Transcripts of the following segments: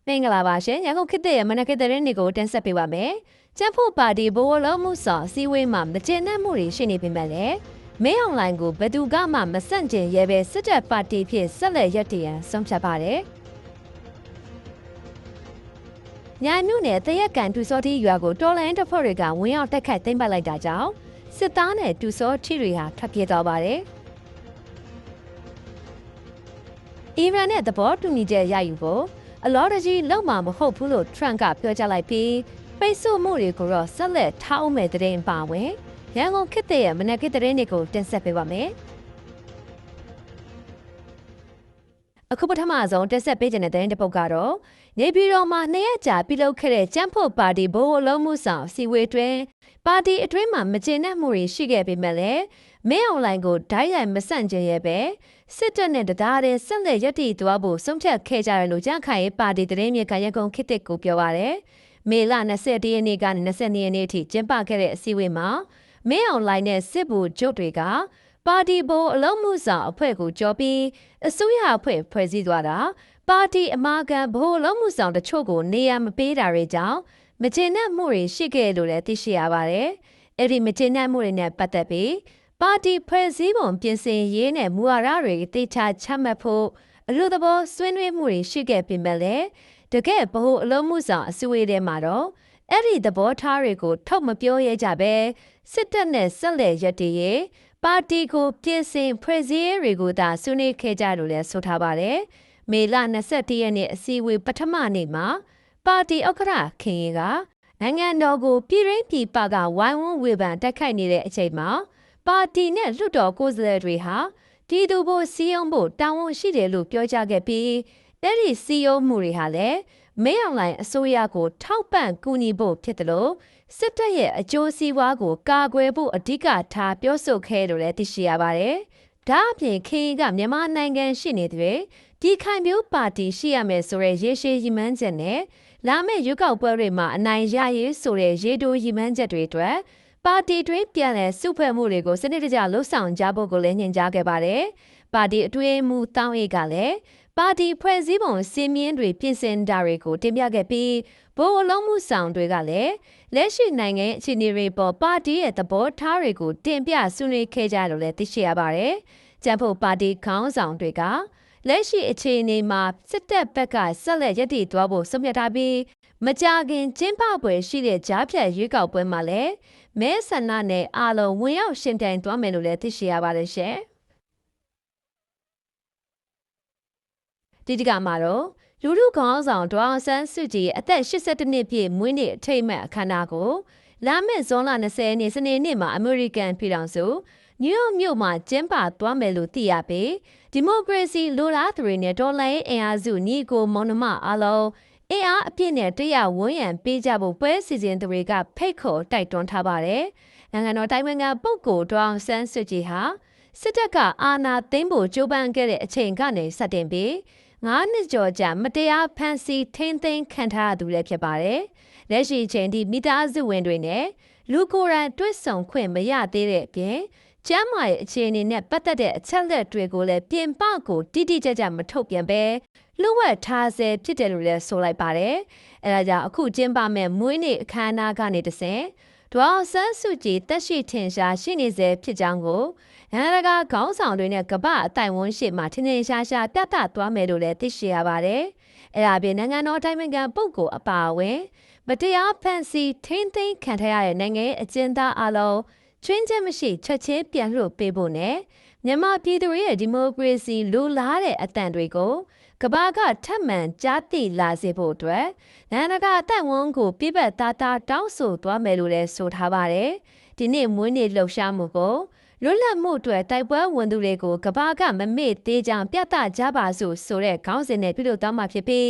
မင်္ဂလာပါရှင်ရန်ကုန်ခေတ်ရဲ့မနက်ခင်းသတင်းတွေကိုတင်ဆက်ပေးပါမယ်။ကျန်းဖို့ပါတီဘိုးလုံးမှုဆောင်စီဝေးမှာမကျေနပ်မှုတွေရှိနေပေမဲ့လည်းမင်းအွန်လိုင်းကိုဘယ်သူကမှမဆန့်ကျင်ရဲပဲစစ်တပ်ပါတီဖြစ်ဆက်လက်ရပ်တည်ရန်ဆုံးဖြတ်ပါတယ်။ညာမြို့နယ်တရက်ကန်တူစောတီရွာကိုတော်လိုင်းတပ်ဖွဲ့တွေကဝင်ရောက်တိုက်ခိုက်သိမ်းပိုက်လိုက်တာကြောင့်စစ်သားနဲ့တူစောတီတွေဟာထွက်ပြေးသွားပါတယ်။အီရန်နဲ့သဘောတူညီချက်ရယူဖို့အလော်တကြီးလောက်မှာမဟုတ်ဘူးလို့ထရန့်ကပြောကြားလိုက်ပြီးပိတ်ဆို့မှုတွေကိုတော့ဆက်လက်ထားအောင်မဲ့တဲ့ပါဝင်ရန်ကုန်ခေတ်ရဲ့မနက်ခင်းသတင်းတွေကိုတင်ဆက်ပေးပါမယ်။အခုပထမဆုံးတင်ဆက်ပေးခြင်းတဲ့သတင်းတစ်ပုဒ်ကတော့နေပြည်တော်မှာ2ရက်ကြာပြုလုပ်ခဲ့တဲ့ကျန်းဖို့ပါတီဘိုးအလုံးမှုဆောင်စီဝေးတွင်ပါတီအတွင်းမှာမကျေနပ်မှုတွေရှိခဲ့ပေမဲ့လည်းမင်းအွန်လိုင်းကိုဓာတ်ရိုက်မဆန့်ကျင်ရဲပဲစစ်တပ်နဲ့တရားတဲ့ဆက်လက်ရပ်တည်သွားဖို့ဆုံးဖြတ်ခဲ့ကြတယ်လို့ကြံ့ခိုင်ရေးပါတီသတင်းမြေကရန်ကုန်ခေတ်ကိုပြောပါရယ်မေလ21ရက်နေ့ကနေ22ရက်နေ့အထိကျင်းပခဲ့တဲ့အစည်းအဝေးမှာမင်းအွန်လိုင်းနဲ့စစ်ဗိုလ်ချုပ်တွေကပါတီဘိုးအလုံးမှုဆောင်အဖွဲ့ကိုကြော်ပြီးအစိုးရအဖွဲ့ဖွဲ့စည်းသွားတာပါတီအမာခံဘိုးအလုံးမှုဆောင်တချို့ကိုနေရာမပေးတာတွေကြောင့်မကျေနပ်မှုတွေရှိခဲ့လို့လည်းသိရှိရပါတယ်အဲ့ဒီမကျေနပ်မှုတွေနဲ့ပတ်သက်ပြီးပါတီဖွဲ့စည်းပုံပြင်ဆင်ရေးနဲ့မူဝါဒတွေတိကျချမှတ်ဖို့အလို့သဘောဆွေးနွေးမှုတွေရှိခဲ့ပေမဲ့လည်းတကယ်ဗဟိုအလုံးမှုဆောင်အစည်းအဝေးထဲမှာတော့အဲ့ဒီသဘောထားတွေကိုထုတ်မပြောရကြပဲစစ်တပ်နဲ့ဆက်လက်ရပ်တည်ရေးပါတီကိုပြင်ဆင်ဖွဲ့စည်းရေးတွေကိုသာဆွေးနွေးခဲ့ကြလို့လည်းဆိုထားပါတယ်။မေလ21ရက်နေ့အစည်းအဝေးပထမနေ့မှာပါတီဥက္ကဋ္ဌခင်ရင်ကနိုင်ငံတော်ကိုပြည်ရင်းပြည်ပကဝိုင်းဝန်းဝေဖန်တိုက်ခိုက်နေတဲ့အချိန်မှာပါတီနဲ့လွှတ်တော်ကိုယ်စားလှယ်တွေဟာပြည်သူ့ဘို့စီယုံဖို့တာဝန်ရှိတယ်လို့ပြောကြားခဲ့ပြီးအဲ့ဒီစီယုံမှုတွေဟာလည်းမင်းအွန်လိုင်းအစိုးရကိုထောက်ပံ့ကူညီဖို့ဖြစ်တယ်လို့စစ်တပ်ရဲ့အကျိုးစီးပွားကိုကာကွယ်ဖို့အဓိကထားပြောဆိုခဲ့လို့လည်းသိရှိရပါတယ်။ဒါအပြင်ခင်ကမြန်မာနိုင်ငံရှိနေတဲ့ပြည်ခိုင်မျိုးပါတီရှိရမယ်ဆိုတဲ့ရေရှည်ရည်မှန်းချက်နဲ့လာမယ့်ရွေးကောက်ပွဲတွေမှာအနိုင်ရရေးဆိုတဲ့ရေတိုရည်မှန်းချက်တွေအတွက်ပါတီတွင်းပြန်လည်စုဖွဲ့မှုတွေကိုစနစ်တကျလှုပ်ဆောင်ကြဖို့ကိုလည်းညွှန်ကြားခဲ့ပါတယ်။ပါတီအတွင်းမှုတောင်းအေးကလည်းပါတီဖွဲ့စည်းပုံစည်းမျဉ်းတွေပြင်ဆင်တာတွေကိုတင်ပြခဲ့ပြီးဘိုးအလုံးမှုဆောင်တွေကလည်းလက်ရှိနိုင်ငံအခြေအနေတွေပေါ်ပါတီရဲ့သဘောထားတွေကိုတင်ပြဆွေးနွေးခဲ့ကြလို့လည်းသိရှိရပါတယ်။ကျန်းဖို့ပါတီခေါင်းဆောင်တွေကလက်ရှိအခြေအနေမှာစစ်တပ်ဘက်ကဆက်လက်ရည်တည်သွားဖို့ဆုံးဖြတ်ထားပြီးမကြာခင်ကျင်းပပွဲရှိတဲ့ကြားဖြတ်ရွေးကောက်ပွဲမှာလည်းမဲဆန္ဒနဲ့အားလုံးဝင်ရောက်ရှင်ပြိုင်သွားမယ်လို့လည်းသိရှိရပါတယ်ရှင်။ဒီကမှာတော့လူထုခေါင်းဆောင်ဒေါအောင်ဆန်းစုကြည်အသက်82နှစ်ပြည့်မွေးနေ့အထိမ်းအမှတ်အခမ်းအနားကိုလာမယ့်ဇွန်လ20ရက်နေ့စနေနေ့မှာအမေရိကန်ပြည်ထောင်စုနယူးယောက်မြို့မှာကျင်းပသွားမယ်လို့သိရပြီးဒီမိုကရေစီလိုလားသူတွေနဲ့တော်လှန်ရေးအင်အားစုညီကိုမောင်နှမအားလုံးအင်အားအပြည့်နဲ့တရားဝန်းရံပေးကြဖို့ပွဲစီစဉ်သူတွေကဖိတ်ခေါ်တိုက်တွန်းထားပါတယ်။နိုင်ငံတော်တိုင်ပင်ခံပုဂ္ဂိုလ်ဒေါအောင်ဆန်းစုကြည်ဟာစစ်တပ်ကအာဏာသိမ်းဖို့ကြိုးပမ်းခဲ့တဲ့အချိန်ကနေစတင်ပြီး9နှစ်ကျော်ကြာမတရားဖမ်းဆီးထိန်းသိမ်းခံထားရသူလည်းဖြစ်ပါတယ်။လက်ရှိအချိန်ထိမိသားစုဝင်တွေနဲ့လူကိုယ်တိုင်တွေ့ဆုံခွင့်မရသေးတဲ့အပြင်ကျမ်းမာရေးအခြေအနေနဲ့ပတ်သက်တဲ့အချက်လက်တွေကိုလည်းပြင်ပကိုတိတိကျကျမထုတ်ပြန်ပဲလှုပ်ဝက်ထားဆဲဖြစ်တယ်လို့လည်းဆိုလိုက်ပါတယ်။အဲဒါကြောင့်အခုကျင်းပမဲ့မွေးနေ့အခမ်းအနားကနေတဆင့်ဒေါအောင်ဆန်းစုကြည်တက်ရှိထင်ရှားရှိနေစေဖြစ်ကြောင်းကိုနိုင်ငံတကာခေါင်းဆောင်တွေနဲ့ကမ္ဘာအတိုင်ဝန်းရှိမှထင်ထင်ရှားရှားပြသသွားမယ်လို့လည်းသိရှိရပါတယ်။အဲဒါပြင်နိုင်ငံတော်တိုင်ပင်ခံပုဂ္ဂိုလ်အပါအဝင်မတရားဖန်ဆီးထိန်းသိမ်းခံထားရတဲ့နိုင်ငံအကျဉ်းသားအလုံးချွင်းချက်မရှိချက်ချင်းပြန်လွှတ်ပေးဖို့နဲ့မြန်မာပြည်သူရဲ့ဒီမိုကရေစီလိုလားတဲ့အသံတွေကိုကမ္ဘာကထပ်မံကြားသိလာစေဖို့အတွက်နိုင်ငံတကာအတိုင်ဝန်းကိုပြပသားသားတောင်းဆိုသွားမယ်လို့လည်းဆိုထားပါတယ်။ဒီနေ့မွေးနေ့လှုပ်ရှားမှုကိုလွတ်လပ်မှုအတွက်တိုက်ပွဲဝင်သူတွေကိုကမ္ဘာကမမေ့သေးကြောင်ပြသကြပါစို့ဆိုတဲ့ခေါင်းစဉ်နဲ့ပြုလုပ်သွားမှာဖြစ်ပြီး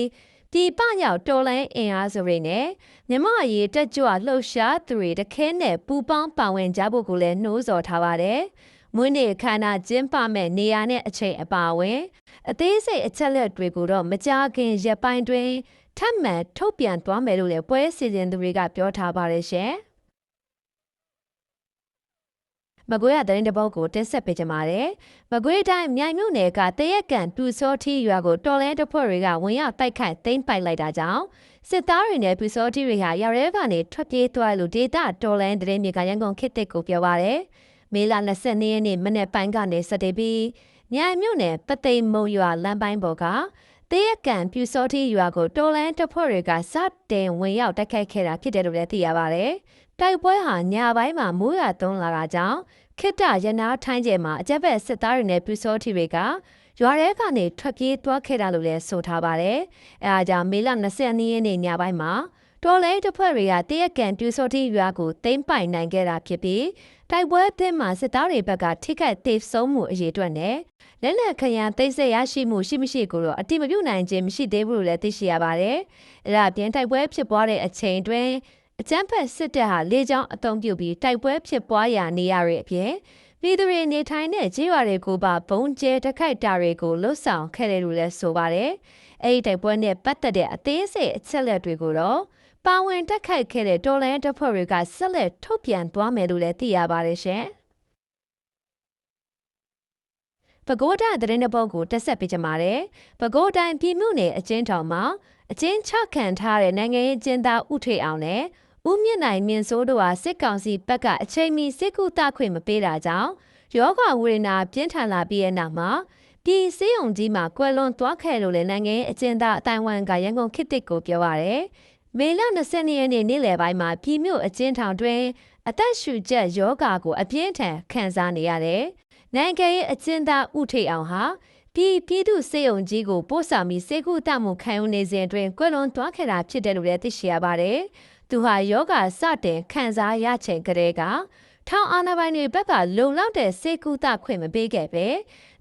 ဒီပရောက်တော်လိုင်းအင်အားစုတွေနဲ့မြမအရေးတက်ကြွလှုပ်ရှားသူတွေတခဲနဲ့ပူပေါင်းပါဝင်ကြဖို့ကိုလည်းနှိုးဆော်ထားပါတယ်။မွေးနေ့ခမ်းနားကျင်းပမဲ့နေရာနဲ့အချိန်အပါအဝင်အသေးစိတ်အချက်လက်တွေကိုတော့မကြာခင်ရက်ပိုင်းတွင်ထပ်မံထုတ်ပြန်သွားမယ်လို့လည်းပွဲစီစဉ်သူတွေကပြောထားပါတယ်ရှင်။ မကွေးရတဲ့တပုတ်ကိုတင်ဆက်ပေးကြပါမယ်။မကွေးတိုင်းမြိုင်မြို့နယ်ကတရက်ကန်ပြူစောထီရွာကိုတော်လဲတပ်ဖွဲ့တွေကဝင်ရောက်တိုက်ခိုက်သိမ်းပိုက်လိုက်တာကြောင့်စစ်သားတွေနဲ့ပြူစောထီတွေဟာရွာရဲကနေထွက်ပြေးသွားလို့ဒေသတော်လဲတဲ့မြေကရန်ကုန်ခေတ်တစ်ကိုပြောပါရယ်။မေလ22ရက်နေ့မနေ့ပိုင်းကနေစတင်ပြီးမြိုင်မြို့နယ်ပသိမ်မုံရွာလမ်းပိုင်းပေါ်ကတရက်ကန်ပြူစောထီရွာကိုတော်လဲတပ်ဖွဲ့တွေကစတင်ဝင်ရောက်တိုက်ခိုက်ခဲ့တာဖြစ်တယ်လို့လည်းသိရပါရယ်။တိုက်ပွဲဟာညပိုင်းမှာမိုးရွာသွန်းလာတာကြောင့်ခေတ္တရနာထိုင်းကျဲမှာအကြက်ဘက်စစ်သားတွေနဲ့ပြူစောထီတွေကရွာထဲကနေထွက်ပြေးသွားခဲ့တာလို့လည်းဆိုထားပါတယ်။အဲအားကြောင့်မေလ22ရက်နေ့ညပိုင်းမှာတော်လဲတပ်ဖွဲ့တွေကတရက်ကန်ပြူစောထီရွာကိုသိမ်းပိုက်နိုင်ခဲ့တာဖြစ်ပြီးတိုက်ပွဲအတွင်းမှာစစ်သားတွေဘက်ကထိခိုက်သေဆုံးမှုအရေးအတွက်နဲ့လက်နက်ခရံသိမ်းဆည်းရရှိမှုရှိမရှိကိုတော့အတိမပြုနိုင်ခြင်းမရှိသေးဘူးလို့လည်းသိရှိရပါတယ်။အဲဒါအပြင်တိုက်ပွဲဖြစ်ပွားတဲ့အချိန်တွင်အကြမ်းဖက်စစ်တပ်ဟာလေကြောင်းအုံပြုပြီးတိုက်ပွဲဖြစ်ပွားရာနေရာတွေအပြင်ပြည်သူတွေနေထိုင်တဲ့ကျေးရွာတွေကိုပါဘုံကျဲတိုက်ခိုက်တာတွေကိုလှုပ်ဆောင်ခဲ့တယ်လို့လည်းဆိုပါတယ်။အဲဒီတိုက်ပွဲနဲ့ပတ်သက်တဲ့အသေးစိတ်အချက်လက်တွေကိုတော့ပါဝင်တိုက်ခိုက်ခဲ့တဲ့တော်လိုင်းတပ်ဖွဲ့တွေကဆက်လက်ထုတ်ပြန်သွားမယ်လို့လည်းသိရပါတယ်ရှင်။ပဲခူးတိုင်းသတင်းတစ်ပုဒ်ကိုတက်ဆက်ပေးကြပါမယ်။ပဲခူးတိုင်းပြည်မှုနယ်အကျဉ်းထောင်မှာအကျဉ်းချခံထားတဲ့နိုင်ငံရေးကျင်းသားဥထေအောင်နဲ့ဦးမြင့်နိုင်မြင့်စိုးတို့ဟာစစ်ကောင်စီဘက်ကအချိန်မီစစ်ကူတခွင့်မပေးတာကြောင့်ယောဂဝေဒနာပြင်းထန်လာပြီးတဲ့နောက်မှာပြည်စည်းုံကြီးမှာကွယ်လွန်သွားခဲ့လို့လည်းနိုင်ငံရေးအကျဉ်းသားအတိုင်းဝန်ကရန်ကုန်ခေတ်တစ်ကိုပြောပါရယ်မေလ22ရက်နေ့နေ့လယ်ပိုင်းမှာပြည်မြို့အကျဉ်းထောင်တွင်အသက်ရှူချက်ယောဂကိုအပြင်းထန်ခံစားနေရတယ်။နိုင်ငံရေးအကျဉ်းသားဥထေအောင်ဟာပြည်သူစေယုံကြီးကိုပို့ဆောင်ပြီးစေကူတမှုခံယူနေစဉ်အတွင်းကွယ်လွန်သွားခဲ့တာဖြစ်တယ်လို့လည်းသိရှိရပါတယ်။သူဟာယောဂစတင်ခံစားရချိန်ကလေးကထောင်အာဏာပိုင်တွေဘက်ကလုံလောက်တဲ့စေကူတခွင့်မပေးခဲ့ပ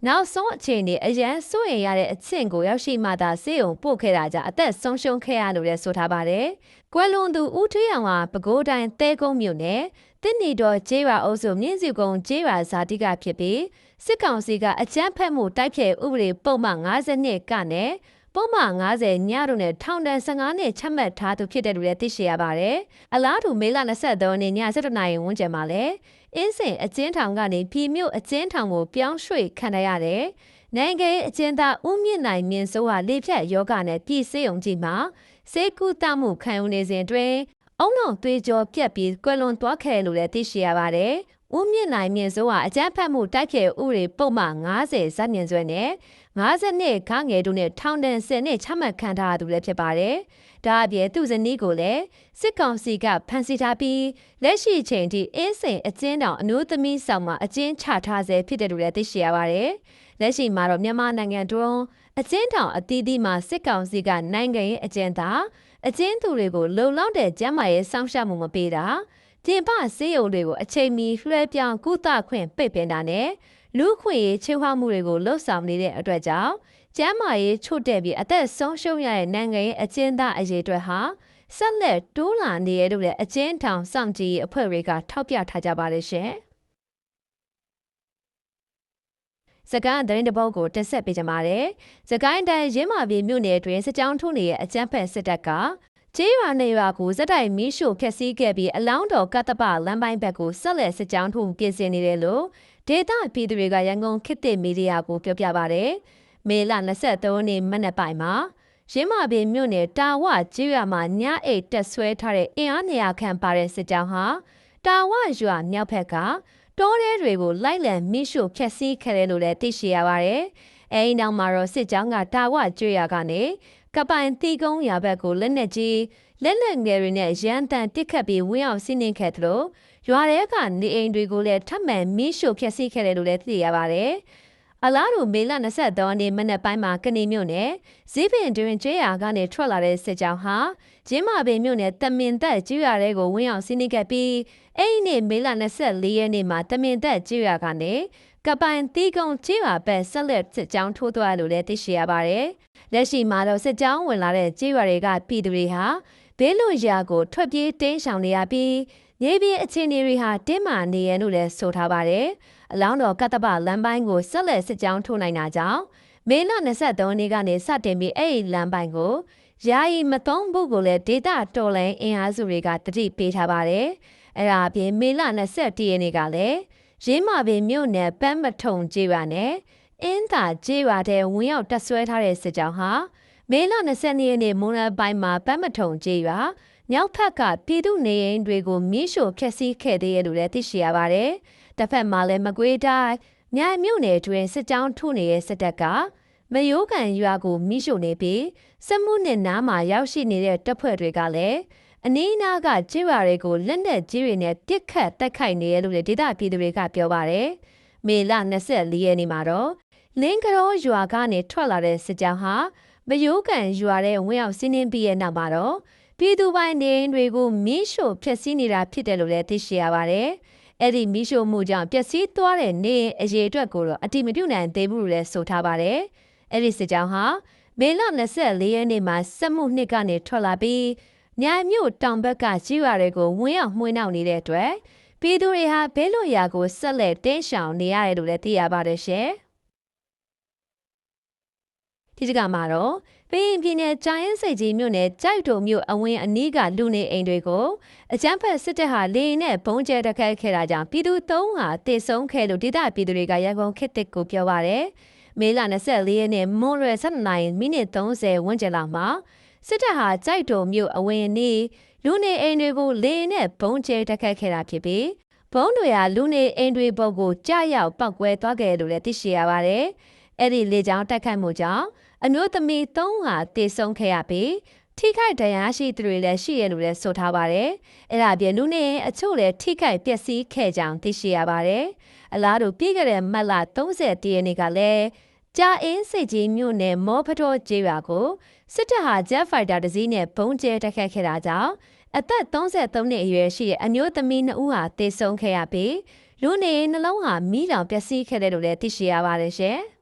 ဲနောက်ဆုံးအချိန်နဲ့အရန်စိုးရင်ရတဲ့အဆင့်ကိုရောက်ရှိမှသာစေယုံပို့ခဲ့တာကြောင့်အသက်ဆုံးရှုံးခဲ့ရလို့လည်းဆိုထားပါတယ်။ကွယ်လွန်သူဦးထွေးအောင်ဟာပဲခူးတိုင်းသဲကုန်းမြို့နယ်တင်းနီတော်ကျေးရွာအုပ်စုမြင်းစီကုန်းကျေးရွာဇာတိကဖြစ်ပြီးစစ်ကောင်စီကအကြမ်းဖက်မှုတိုက်ဖျက်ဥပဒေပုံမှန်52ကနဲ့ပုံမှန်50ညတို့နဲ့ထောင်ဒဏ်15နှစ်ချမှတ်ထားသူဖြစ်တယ်လို့လည်းသိရှိရပါတယ်။အလားတူမေလ23ရက်နေ့ည7:00နာရီဝန်းကျင်မှာလည်းအင်းစင်အကျဉ်းထောင်ကနေပြည်မြို့အကျဉ်းထောင်ကိုပြောင်းရွှေ့ခံရတဲ့နိုင်ငံရေးအကျဉ်းသားဦးမြင့်နိုင်မြင့်စိုးဟာလေဖြတ်ယောဂနဲ့ပြည်စေယုံကြီးမှာစေကူတမှုခံယူနေစဉ်တွင်အုံနောက်သွေးကြောပြက်ပြီးကွယ်လွန်သွားခဲ့လို့လည်းသိရှိရပါတယ်။ဦးမြင့်နိုင်မြင့်စိုးဟာအကြမ်းဖက်မှုတိုက်ဖျက်ဥပဒေပုံမှန်50ဇတ်ညင်ဆွဲနဲ့52ခငယ်တို့နဲ့ထောင်ဒဏ်10နှစ်ချမှတ်ခံထားရသူလည်းဖြစ်ပါတယ်။ဒါအပြင်သူ့ဇနီးကိုလည်းစစ်ကောင်စီကဖမ်းဆီးထားပြီးလက်ရှိချိန်ထိအင်းစိန်အကျဉ်းထောင်အမျိုးသမီးဆောင်မှာအကျဉ်းချထားဆဲဖြစ်တယ်လို့လည်းသိရှိရပါတယ်။လက်ရှိမှာတော့မြန်မာနိုင်ငံတွင်းအကျဉ်းထောင်အသီးသီးမှာစစ်ကောင်စီကနိုင်ငံရေးအကျဉ်းသားအကျဉ်းသူတွေကိုလုံလောက်တဲ့ကျန်းမာရေးစောင့်ရှောက်မှုမပေးတာပြင်ပဆေးရုံတွေကိုအချိန်မီလွှဲပြောင်းကုသခွင့်ပိတ်ပင်တာနဲ့လူခွင့်ရေးချိုးဖောက်မှုတွေကိုလှုပ်ဆောင်နေတဲ့အတွက်ကြောင့်ကျန်းမာရေးချို့တဲ့ပြီးအသက်ဆုံးရှုံးရတဲ့နိုင်ငံရေးအကျဉ်းသားအရေးအတွက်ဟာဆက်လက်တိုးလာနေရတဲ့အကျဉ်းထောင်စောင့်ကြည့်ရေးအဖွဲ့တွေကထောက်ပြထားကြပါတယ်ရှင်။စကိုင်းသတင်းတပုတ်ကိုတက်ဆက်ပေးကြပါမယ်။စကိုင်းတိုင်းရင်းမာပြည်မြို့နယ်တွင်စစ်ကြောင်းထိုးနေတဲ့အကြမ်းဖက်စစ်တပ်ကကျေးရွာနေရွာကိုဇက်တိုင်မီးရှို့ဖျက်ဆီးခဲ့ပြီးအလောင်းတော်ကတ္တပလမ်းပိုင်းဘက်ကိုဆက်လက်စစ်ကြောင်းထိုးပြင်ဆင်နေတယ်လို့ဒေသပြည်သူတွေကရန်ကုန်ခေတ်သစ်မီဒီယာကိုပြောပြပါရယ်။မေလ23ရက်နေ့မနက်ပိုင်းမှာရင်းမာပြည်မြို့နယ်တာဝကျေးရွာမှာညအိတ်တက်ဆွဲထားတဲ့အင်အား200ခန့်ပါတဲ့စစ်ကြောင်းဟာတာဝရွာမြောက်ဘက်ကတောထဲတွေကိုလိုက်လံမိရှို့ဖျက်ဆီးခဲ့တယ်လို့လည်းသိရှိရပါတယ်။အဲဒီနောက်မှာတော့စစ်ကြောင်းကတာဝကျွေရွာကနေကပိုင်တီကုန်းရွာဘက်ကိုလက်နက်ကြီးလက်နက်ငယ်တွေနဲ့ရန်တန်တစ်ခတ်ပြီးဝင်းအောင်စီးနှင်ခဲ့သလိုရွာထဲကနေအိမ်တွေကိုလည်းထပ်မံမိရှို့ဖျက်ဆီးခဲ့တယ်လို့လည်းသိရပါတယ်။အလားတူမေလ23ရက်နေ့မနက်ပိုင်းမှာကနေမြို့နယ်ဇီးပင်တွင်ကျွေးရွာကနေထွက်လာတဲ့စစ်ကြောင်းဟာကျင်းမာပင်မြို့နယ်တမင်သက်ကျွေးရွာတွေကိုဝင်းအောင်စီးနှင်ခဲ့ပြီးအဲ့ဒီနေ့မေလ24ရက်နေ့မှာတမင်သက်ကျွေးရွာကနေကပိုင်တီကုန်းကျွေးရွာဘက်ဆက်လက်စစ်ကြောင်းထိုးသွားလို့လည်းသိရှိရပါတယ်။လက်ရှိမှာတော့စစ်ကြောင်းဝင်လာတဲ့ကျွေးရွာတွေကပြည်သူတွေဟာဘေးလွတ်ရာကိုထွက်ပြေးတင်းရှောင်နေရပြီးမြေပြင်အခြေအနေတွေဟာတင်းမာနေရလို့လည်းဆိုထားပါတယ်။အလောင်းတော်ကတ္တပလမ်းပိုင်းကိုဆက်လက်စစ်ကြောင်းထိုးနိုင်တာကြောင့်မေလ23ရက်နေ့ကနေစတင်ပြီးအဲ့ဒီလမ်းပိုင်းကိုယာယီမသုံးဖို့ကိုလည်းဒေတာတော်လိုင်းအင်အားစုတွေကတတိပေးထားပါတယ်။အဲ့ဒါအပြင်မေလ21ရက်နေ့ကလည်း ရင်းမာပင်မြို့နယ်ပန်းမထုံကျေးရွာနဲ့အင်းသာကျေးရွာတဲ့ဝင်ရောက်တပ်ဆွဲထားတဲ့စစ်ကြောင်းဟာမေလ22ရက်နေ့မွန်းလွဲပိုင်းမှာပန်းမထုံကျေးရွာမြောက်ဖက်ကပြည်သူနေအိမ်တွေကိုမီးရှို့ဖျက်ဆီးခဲ့သေးတယ်လို့လည်းသိရှိရပါတယ်။တစ်ဖက်မှာလည်းမကွေးတိုင်းမြိုင်မြို့နယ်တွင်စစ်ကြောင်းထုနေတဲ့စစ်တပ်ကမယိုးကန်ရွာကိုမီးရှို့နေပြီးစက်မှုနဲ့နားမှာရောက်ရှိနေတဲ့တပ်ဖွဲ့တွေကလည်းအနီးအနားကကျေးရွာတွေကိုလက်နက်ကြီးတွေနဲ့ပစ်ခတ်တိုက်ခိုက်နေရလို့ဒေသပြည်သူတွေကပြောပါတယ်။မေလ24ရက်နေ့မှာတော့လင်းကရောရွာကနေထွက်လာတဲ့စစ်ကြောင်းဟာမယိုးကန်ရွာတဲ့ဝင်ရောက်စီးနှင်းပြီးရဲ့နောက်မှာတော့ပြည်သူပိုင်နေအိမ်တွေကိုမီးရှို့ဖျက်ဆီးနေတာဖြစ်တယ်လို့လည်းသိရှိရပါတယ်။အဲ့ဒီမီးရှို့မှုကြောင့်ပျက်စီးသွားတဲ့နေအိမ်အရေအတွက်ကိုတော့အတိမပြုနိုင်သေးဘူးလို့လည်းဆိုထားပါတယ်။အဲ့ဒီစစ်ကြောင်းဟာမေလ24ရက်နေ့မှာစက်မှုနှစ်ကနေထွက်လာပြီးမြိုင်မြို့တောင်ဘက်ကကြီးရွာတွေကိုဝင်ရောက်မှွေးနှောက်နေတဲ့အတွက်ပြည်သူတွေဟာဘဲလို့ရာကိုဆက်လက်တင်းရှောင်နေရတယ်လို့လည်းသိရပါတယ်ရှင်။ဒီကမှာတော့ပင်ပြည်နယ်ကျိုင်းစိတ်ကြီးမြို့နယ်ကြိုက်တုံမြို့အဝင်းအနီးကလူနေအိမ်တွေကိုအကြမ်းဖက်စစ်တပ်ဟာလေရင်နဲ့ဘုံကျဲတိုက်ခိုက်ခဲ့တာကြောင့်ပြည်သူ3ဟာတေဆုံးခဲ့လို့ဒေသပြည်သူတွေကရန်ကုန်ခေတ်တစ်ကိုပြောပါရယ်မေလ24ရက်နေ့မွန်းလွယ်7:30မိနစ်30ဝန်းကျင်လောက်မှာစစ်တပ်ဟာကြိုက်တုံမြို့အဝင်းအနီးလူနေအိမ်တွေကိုလေရင်နဲ့ဘုံကျဲတိုက်ခိုက်ခဲ့တာဖြစ်ပြီးဘုံတွေဟာလူနေအိမ်တွေဘုံကိုကြားရောက်ပောက်ကွဲသွားခဲ့လို့လည်းသိရှိရပါတယ်အဲ့ဒီလေကြောင်းတိုက်ခိုက်မှုကြောင့်အမျိုးသမီး3ဟာတေဆုံးခဲ့ရပြီးထိခိုက်ဒဏ်ရာရှိသူတွေလည်းရှိရလို့လည်းဆိုထားပါတယ်။အဲ့ဒါပြင်လူနေအချို့လည်းထိခိုက်ပျက်စီးခဲ့ကြောင်းသိရှိရပါတယ်။အလားတူပြီးခဲ့တဲ့မတ်လ30ရက်နေ့ကလည်းကြာအင်းစိတ်ကြီးမြို့နယ်မောဖတော်ကျေးရွာကိုစစ်တပ်ဟာဂျက်ဖိုက်တာတစ်စီးနဲ့ဘုံကျဲတိုက်ခိုက်ခဲ့တာကြောင့်အသက်33နှစ်အရွယ်ရှိတဲ့အမျိုးသမီး2ဦးဟာတေဆုံးခဲ့ရပြီးလူနေနှလုံးဟာမိလောင်ပျက်စီးခဲ့တယ်လို့လည်းသိရှိရပါတယ်ရှင်။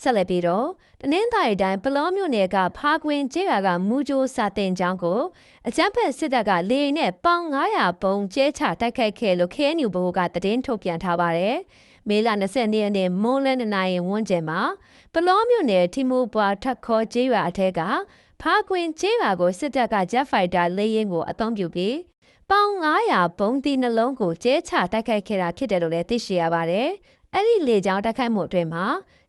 ဆက်လက်ပြီးတော့တနင်္သာရီတိုင်းပလောမြို့နယ်ကဖားကွင်းကျေးရွာကမူဂျိုစာတင်ကျောင်းကိုအကြမ်းဖက်စစ်တပ်ကလေရင်နဲ့ပေါင်900ပုံကျဲချတိုက်ခိုက်ခဲ့လို့ KNU ဘိုးကသတင်းထုတ်ပြန်ထားပါတယ်။မေလ22ရက်နေ့မွန်းလွဲ2နာရီဝန်းကျင်မှာပလောမြို့နယ်ထီမိုပွားထက်ခေါ်ကျေးရွာအထက်ကဖားကွင်းကျေးရွာကိုစစ်တပ်ကဂျက်ဖိုက်တာလေရင်ကိုအသုံးပြုပြီးပေါင်900ပုံတီနှလုံးကိုကျဲချတိုက်ခိုက်ခဲ့တာဖြစ်တယ်လို့လည်းသိရှိရပါတယ်။အဲ့ဒီလေကြောင်းတိုက်ခိုက်မှုအတွင်းမှာ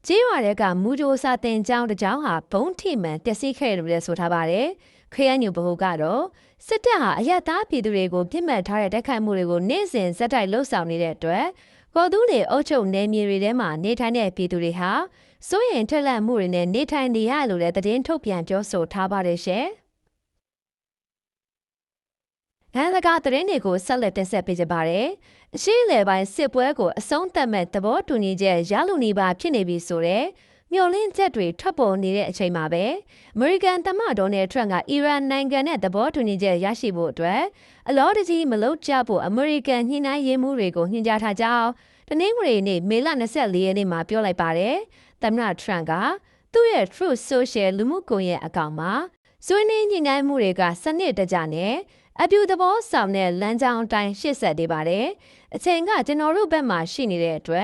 ကျေးရွာတွေကမူဂျိုစာတင်ကျောင်းတစ်ကျောင်းဟာဘုံထိမှန်ပျက်စီးခဲ့တယ်လို့လည်းဆိုထားပါတယ်။ခရမ်းညူဘဟုကတော့စစ်တပ်ဟာအရသားပြည်သူတွေကိုပြစ်မှတ်ထားတဲ့တိုက်ခိုက်မှုတွေကိုနေ့စဉ်ဇက်တိုက်လှုပ်ဆောင်နေတဲ့အတွက်ကော်သူတွေအုပ်ချုပ်နယ်မြေတွေထဲမှာနေထိုင်တဲ့ပြည်သူတွေဟာစိုးရိမ်ထက်လန့်မှုတွေနဲ့နေထိုင်နေရလို့လည်းသတင်းထုတ်ပြန်ပြောဆိုထားပါတယ်ရှင်။နိုင်ငံတကာသတင်းတွေကိုဆက်လက်တင်ဆက်ပေးကြပါမယ်။အရှေ့အလယ်ပိုင်းစစ်ပွဲကိုအဆုံးသတ်မဲ့သဘောတူညီချက်ရလူနီပါဖြစ်နေပြီဆိုတဲ့မျှော်လင့်ချက်တွေထွက်ပေါ်နေတဲ့အချိန်မှာပဲအမေရိကန်သမ္မတဒေါ်နယ်ထရန့်ကအီရန်နိုင်ငံနဲ့သဘောတူညီချက်ရရှိဖို့အတွက်အလောတကြီးမလုပ်ကြဖို့အမေရိကန်ညှိနှိုင်းရေးမှူးတွေကိုညွှန်ကြားထားကြောင်းတနင်္ဂနွေနေ့မေလ24ရက်နေ့မှာပြောလိုက်ပါတယ်။သမ္မတထရန့်ကသူ့ရဲ့ Truth Social လူမှုကွန်ရက်အကောင့်မှာဆွေးနွေးညှိနှိုင်းမှုတွေကစနစ်တကျနဲ့အပြူသဘောဆောင်တဲ့လမ်းကြောင်းအတိုင်းရှေ့ဆက်နေပါတယ်။အချိန်ကကျွန်တော်တို့ဘက်မှာရှိနေတဲ့အတွက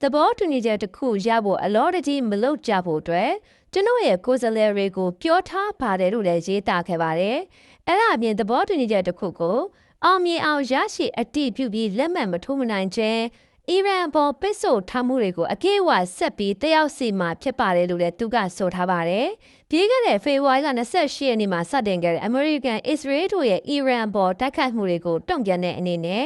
်သဘောတူညီချက်တစ်ခုရဖို့အလောတကြီးမလုပ်ကြဖို့အတွက်ကျွန်တော်ရဲ့ကိုယ်စားလှယ်တွေကိုပြောထားပါတယ်လို့လည်းရေးသားခဲ့ပါတယ်။အဲ့ဒါအပြင်သဘောတူညီချက်တစ်ခုကိုအောင်မြင်အောင်ရရှိအတည်ပြုပြီးလက်မှတ်မထိုးမနိုင်ခြင်းအီရန်ပေါ်ပိတ်ဆို့ထားမှုတွေကိုအကေအဝဆက်ပြီးတယောက်စီမှာဖြစ်ပါတယ်လို့လည်းသူကဆိုထားပါတယ်။ပြီးခဲ့တဲ့ဖေဖော်ဝါရီလ28ရက်နေ့မှာစတင်ခဲ့တဲ့အမေရိကန်အစ္စရေးတို့ရဲ့အီရန်ပေါ်တိုက်ခိုက်မှုတွေကိုတုံ့ပြန်တဲ့အနေနဲ့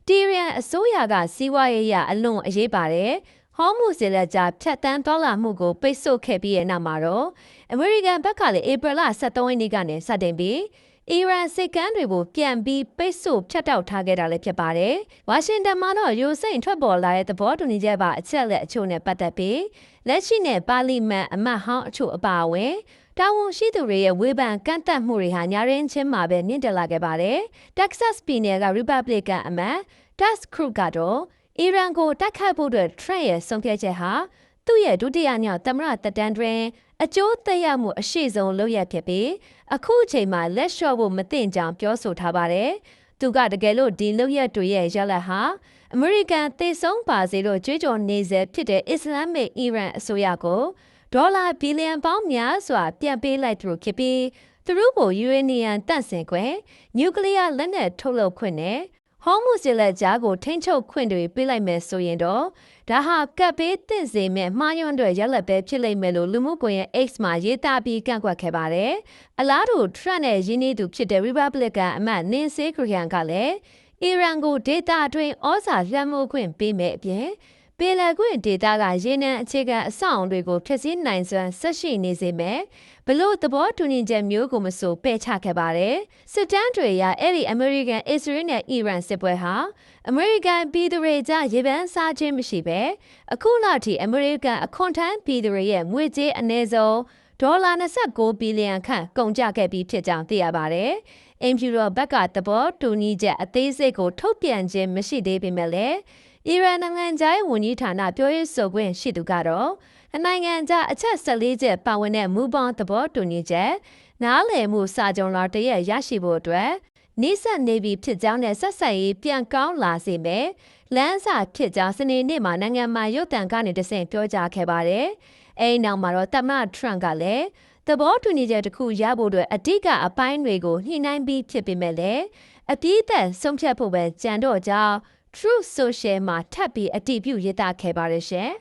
တီရန်အစိုးရကစီးပွားရေးအရအလွန်အရေးပါတယ်။ဟောမှုစလက်ကြားဖြတ်တန်းသွားလာမှုကိုပိတ်ဆို့ခဲ့ပြီးတဲ့နောက်မှာတော့အမေရိကန်ဘက်ကလည်းဧပြီလ23ရက်နေ့ကနေစတင်ပြီးအီရန်စစ်ကမ်းတွေကိုပြန်ပြီးပိတ်ဆို့ဖြတ်တောက်ထားခဲ့တာလည်းဖြစ်ပါတယ်။ဝါရှင်တန်မှာတော့ယူစိန်ထွက်ပေါ်လာတဲ့သဘောတူညီချက်ပါအချက်လက်အချို့နဲ့ပတ်သက်ပြီးလက်ရှိနဲ့ပါလီမန်အမတ်ဟောင်းအချို့အပါအဝင်တာဝန်ရှိသူတွေရဲ့ဝေဖန်ကန့်သက်မှုတွေဟာညာရင်းချင်းမှာပဲမြင့်တက်လာခဲ့ပါတယ်။ Texas ပြည်နယ်က Republican အမတ် Das Cruz ကတော့အီရန်ကိုတိုက်ခိုက်ဖို့အတွက် Trump ရဲ့ဆုံးဖြတ်ချက်ဟာသူ့ရဲ့ဒုတိယမြောက်သမ္မတသက်တမ်းတွင်အကျိုးသက်ရောက်မှုအရှိဆုံးလုပ်ရဖြစ်ပြီးအခုအချိန်မှာလက်လျှော့ဖို့မသင့်ကြောင်းပြောဆိုထားပါတယ်။သူကတကယ်လို့ဒီလုပ်ရက်တွေရဲ့ရလဒ်ဟာအမေရိကန်သေဆုံးပါစေလို့ကြွေးကြော်နေစေဖြစ်တဲ့အစ္စလာမစ်အီရန်အစိုးရကိုဒေါ်လာဘီလီယံပေါင်းများစွာပြန်ပေးလိုက်သူဖြစ်ပြီးသူတို့ကိုယူရေနီယံတန့်စင်ခွင့်နျူကလ িয়ার လက်နက်ထုတ်လုပ်ခွင့်နဲ့ ဟောမှုစီလက်ကြားကိုထိန်းချုပ်ခွင့်တွေပေးလိုက်မယ်ဆိုရင်တော့ဒါဟာကပ်ပေးတင့်စေမဲ့မှားယွင်းတွေရက်လက်ပဲဖြစ်လိမ့်မယ်လို့လူမှုကွန်ရက် X မှာရေးသားပြီးကန့်ကွက်ခဲ့ပါတယ်။အလားတူ Trump နဲ့ရင်းနှီးသူဖြစ်တဲ့ Republican အမတ် Nancy Reagan ကလည်းအီရန်ကိုဒေတာအတွင်းဩဇာလွှမ်းမိုးခွင့်ပေးမဲ့အပြင်ပင်လယ်ကွေ့ဒေတာကရေနံအခြေခံအဆောက်အုံတွေကိုဖျက်ဆီးနိုင်စွမ်းဆက်ရှိနေစေမယ်ဘလို့သဘောတူညီချက်မျိုးကိုမဆိုပယ်ချခဲ့ပါတယ်စစ်တမ်းတွေအရအဲ့ဒီအမေရိကန်အစ္စရေးနဲ့အီရန်စစ်ပွဲဟာအမေရိကန်ပြည်သူတွေကြားရေပန်းစားခြင်းမရှိပဲအခုလောက်ထိအမေရိကန်အခွန်ထမ်းပြည်သူတွေရဲ့ငွေကြေးအနည်းဆုံးဒေါ်လာ29ဘီလီယံခန့်ကုန်ကျခဲ့ပြီးဖြစ်ကြောင်းသိရပါတယ်အင်ဖြူတော်ဘက်ကသဘောတူညီချက်အသေးစိတ်ကိုထုတ်ပြန်ခြင်းမရှိသေးပေမဲ့လည်းအီရန်နိုင်ငံသားဝန်ကြီးဌာနပြောရေးဆိုခွင့်ရှိသူကတော့နိုင်ငံသားအချက်14ချက်ပါဝင်တဲ့မူပေါင်းသဘောတူညီချက်နားလည်မှုစာချုပ်လာတရက်ရရှိဖို့အတွက်နှိစက်နေပြီဖြစ်ကြောင်းနဲ့ဆက်ဆက်ရေးပြန်ကောင်းလာစေမယ်လမ်းစာဖြစ်ကြောင်းစနေနေ့မှာနိုင်ငံမှာရုတ်တံကနေတဆင့်ပြောကြားခဲ့ပါတယ်အဲဒီနောက်မှာတော့သမ္မတထရန့်ကလည်းသဘောတူညီချက်တစ်ခုရဖို့အတွက်အဓိကအပိုင်းတွေကိုညှိနှိုင်းပြီးဖြစ်ပေမဲ့လည်းအပြည့်အသက်ဆုံးဖြတ်ဖို့ပဲကြံတော့ကြောင်းTruth Social မှာထပ်ပြီးအတည်ပြုရေးသားခဲ့ပါတယ်ရှင်။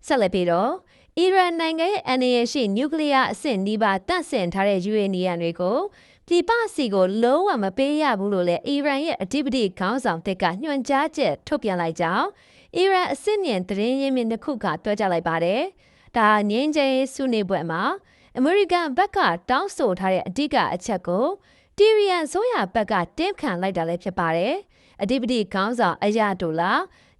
ဆက်လက်ပြီးတော့အီရန်နိုင်ငံရဲ့အန်ရရှိနျူကလ িয়ার အဆင့်နီးပါးတန့်စင်ထားတဲ့ယူရေနီယံတွေကိုပြည်ပစီကိုလုံးဝမပေးရဘူးလို့လည်းအီရန်ရဲ့အဓိပတိခေါင်းဆောင်တစ်ကညွှန်ကြားချက်ထုတ်ပြန်လိုက်ကြောင်းအီရန်အစစ်မြင်သတင်းရင်းမြစ်တစ်ခုကပြောကြားလိုက်ပါတယ်။ဒါငင်းကျဲစုနေပွဲမှာအမေရိကန်ဘက်ကတောင်းဆိုထားတဲ့အဓိကအချက်ကိုတီရီယန်ဆိုရဘက်ကတင်းခံလိုက်တာလည်းဖြစ်ပါတယ်။အဓိပတိခေါင်းဆောင်အယာတိုလာ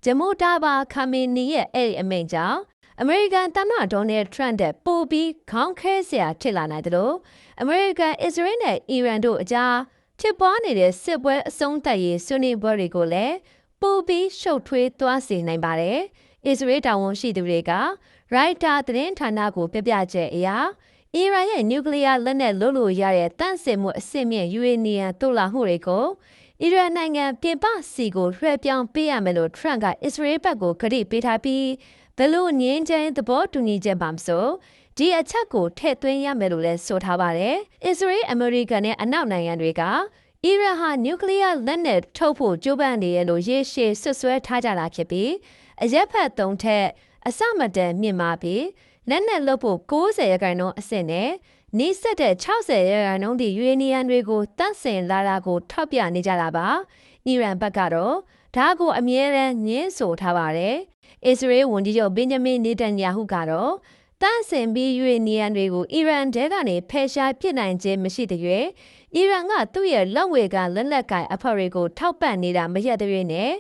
ဂျမိုတာဘာခါမီနီရဲ့အဲ့ဒီအမိန့်ကြောင့်အမေရိကန်သမ္မတဒေါ်နယ်ထရန့်တဲ့ပိုပြီးခေါင်းခဲစရာဖြစ်လာနိုင်တယ်လို့အမေရိကန်အစ္စရေးနဲ့အီရန်တို့အကြားဖြစ်ပွားနေတဲ့စစ်ပွဲအဆုံးသတ်ရေးဆွေးနွေးပွဲတွေကိုလည်းပိုပြီးရှုပ်ထွေးသွားစေနိုင်ပါတယ်။အစ္စရေးတာဝန်ရှိသူတွေကရိုက်တာသတင်းဌာနကိုပြပြချက်အရအီရန်ရဲ့နျူကလ িয়ার လက်နက်လွတ်လို့ရတဲ့တန့်စင်မှုအဆင့်မြင့်ယူရေနီယံတိုးလာမှုတွေကိုအီရန်နိုင်ငံပြင်ပစီကိုလွှဲပြောင်းပေးရမယ်လို့ထရန့်ကအစ္စရေးဘက်ကိုကတိပေးထားပြီးဘယ်လိုငြင်းချင်သဘောတူညီချက်ပါမဆိုဒီအချက်ကိုထည့်သွင်းရမယ်လို့လည်းဆိုထားပါတယ်။အစ္စရေးအမေရိကန်နဲ့အနောက်နိုင်ငံတွေကအီရန်ဟာနျူကလ িয়ার လက်နက်ထုတ်ဖို့ကြိုးပမ်းနေရလို့ရေရှည်ဆွဆွဲထားကြတာဖြစ်ပြီးအရက်ဖက်သုံးထက်အစမတန်မြင့်မာပြီးလက်နက်လုပ်ဖို့90%အဆင့်နဲ့နေဆက်တဲ့60%ဒီယူရေနီယံတွေကိုတန့်စင်လာတာကိုထောက်ပြနေကြတာပါအီရန်ဘက်ကတော့ဒါကိုအမြဲတမ်းညှင်းဆိုထားပါတယ်အစ္စရေးဝန်ကြီးချုပ်ဘင်ဂျမင်နေတန်ယာဟုကတော့တန့်စင်ပြီးယူရေနီယံတွေကိုအီရန်တဲကနေဖယ်ရှားပစ်နိုင်ခြင်းမရှိတဲ့ရွေးအီရန်ကသူ့ရဲ့လက်ဝဲကလက်လက်ကိုင်အဖွဲ့တွေကိုထောက်ပံ့နေတာမရက်တဲ့ရွေးနဲ့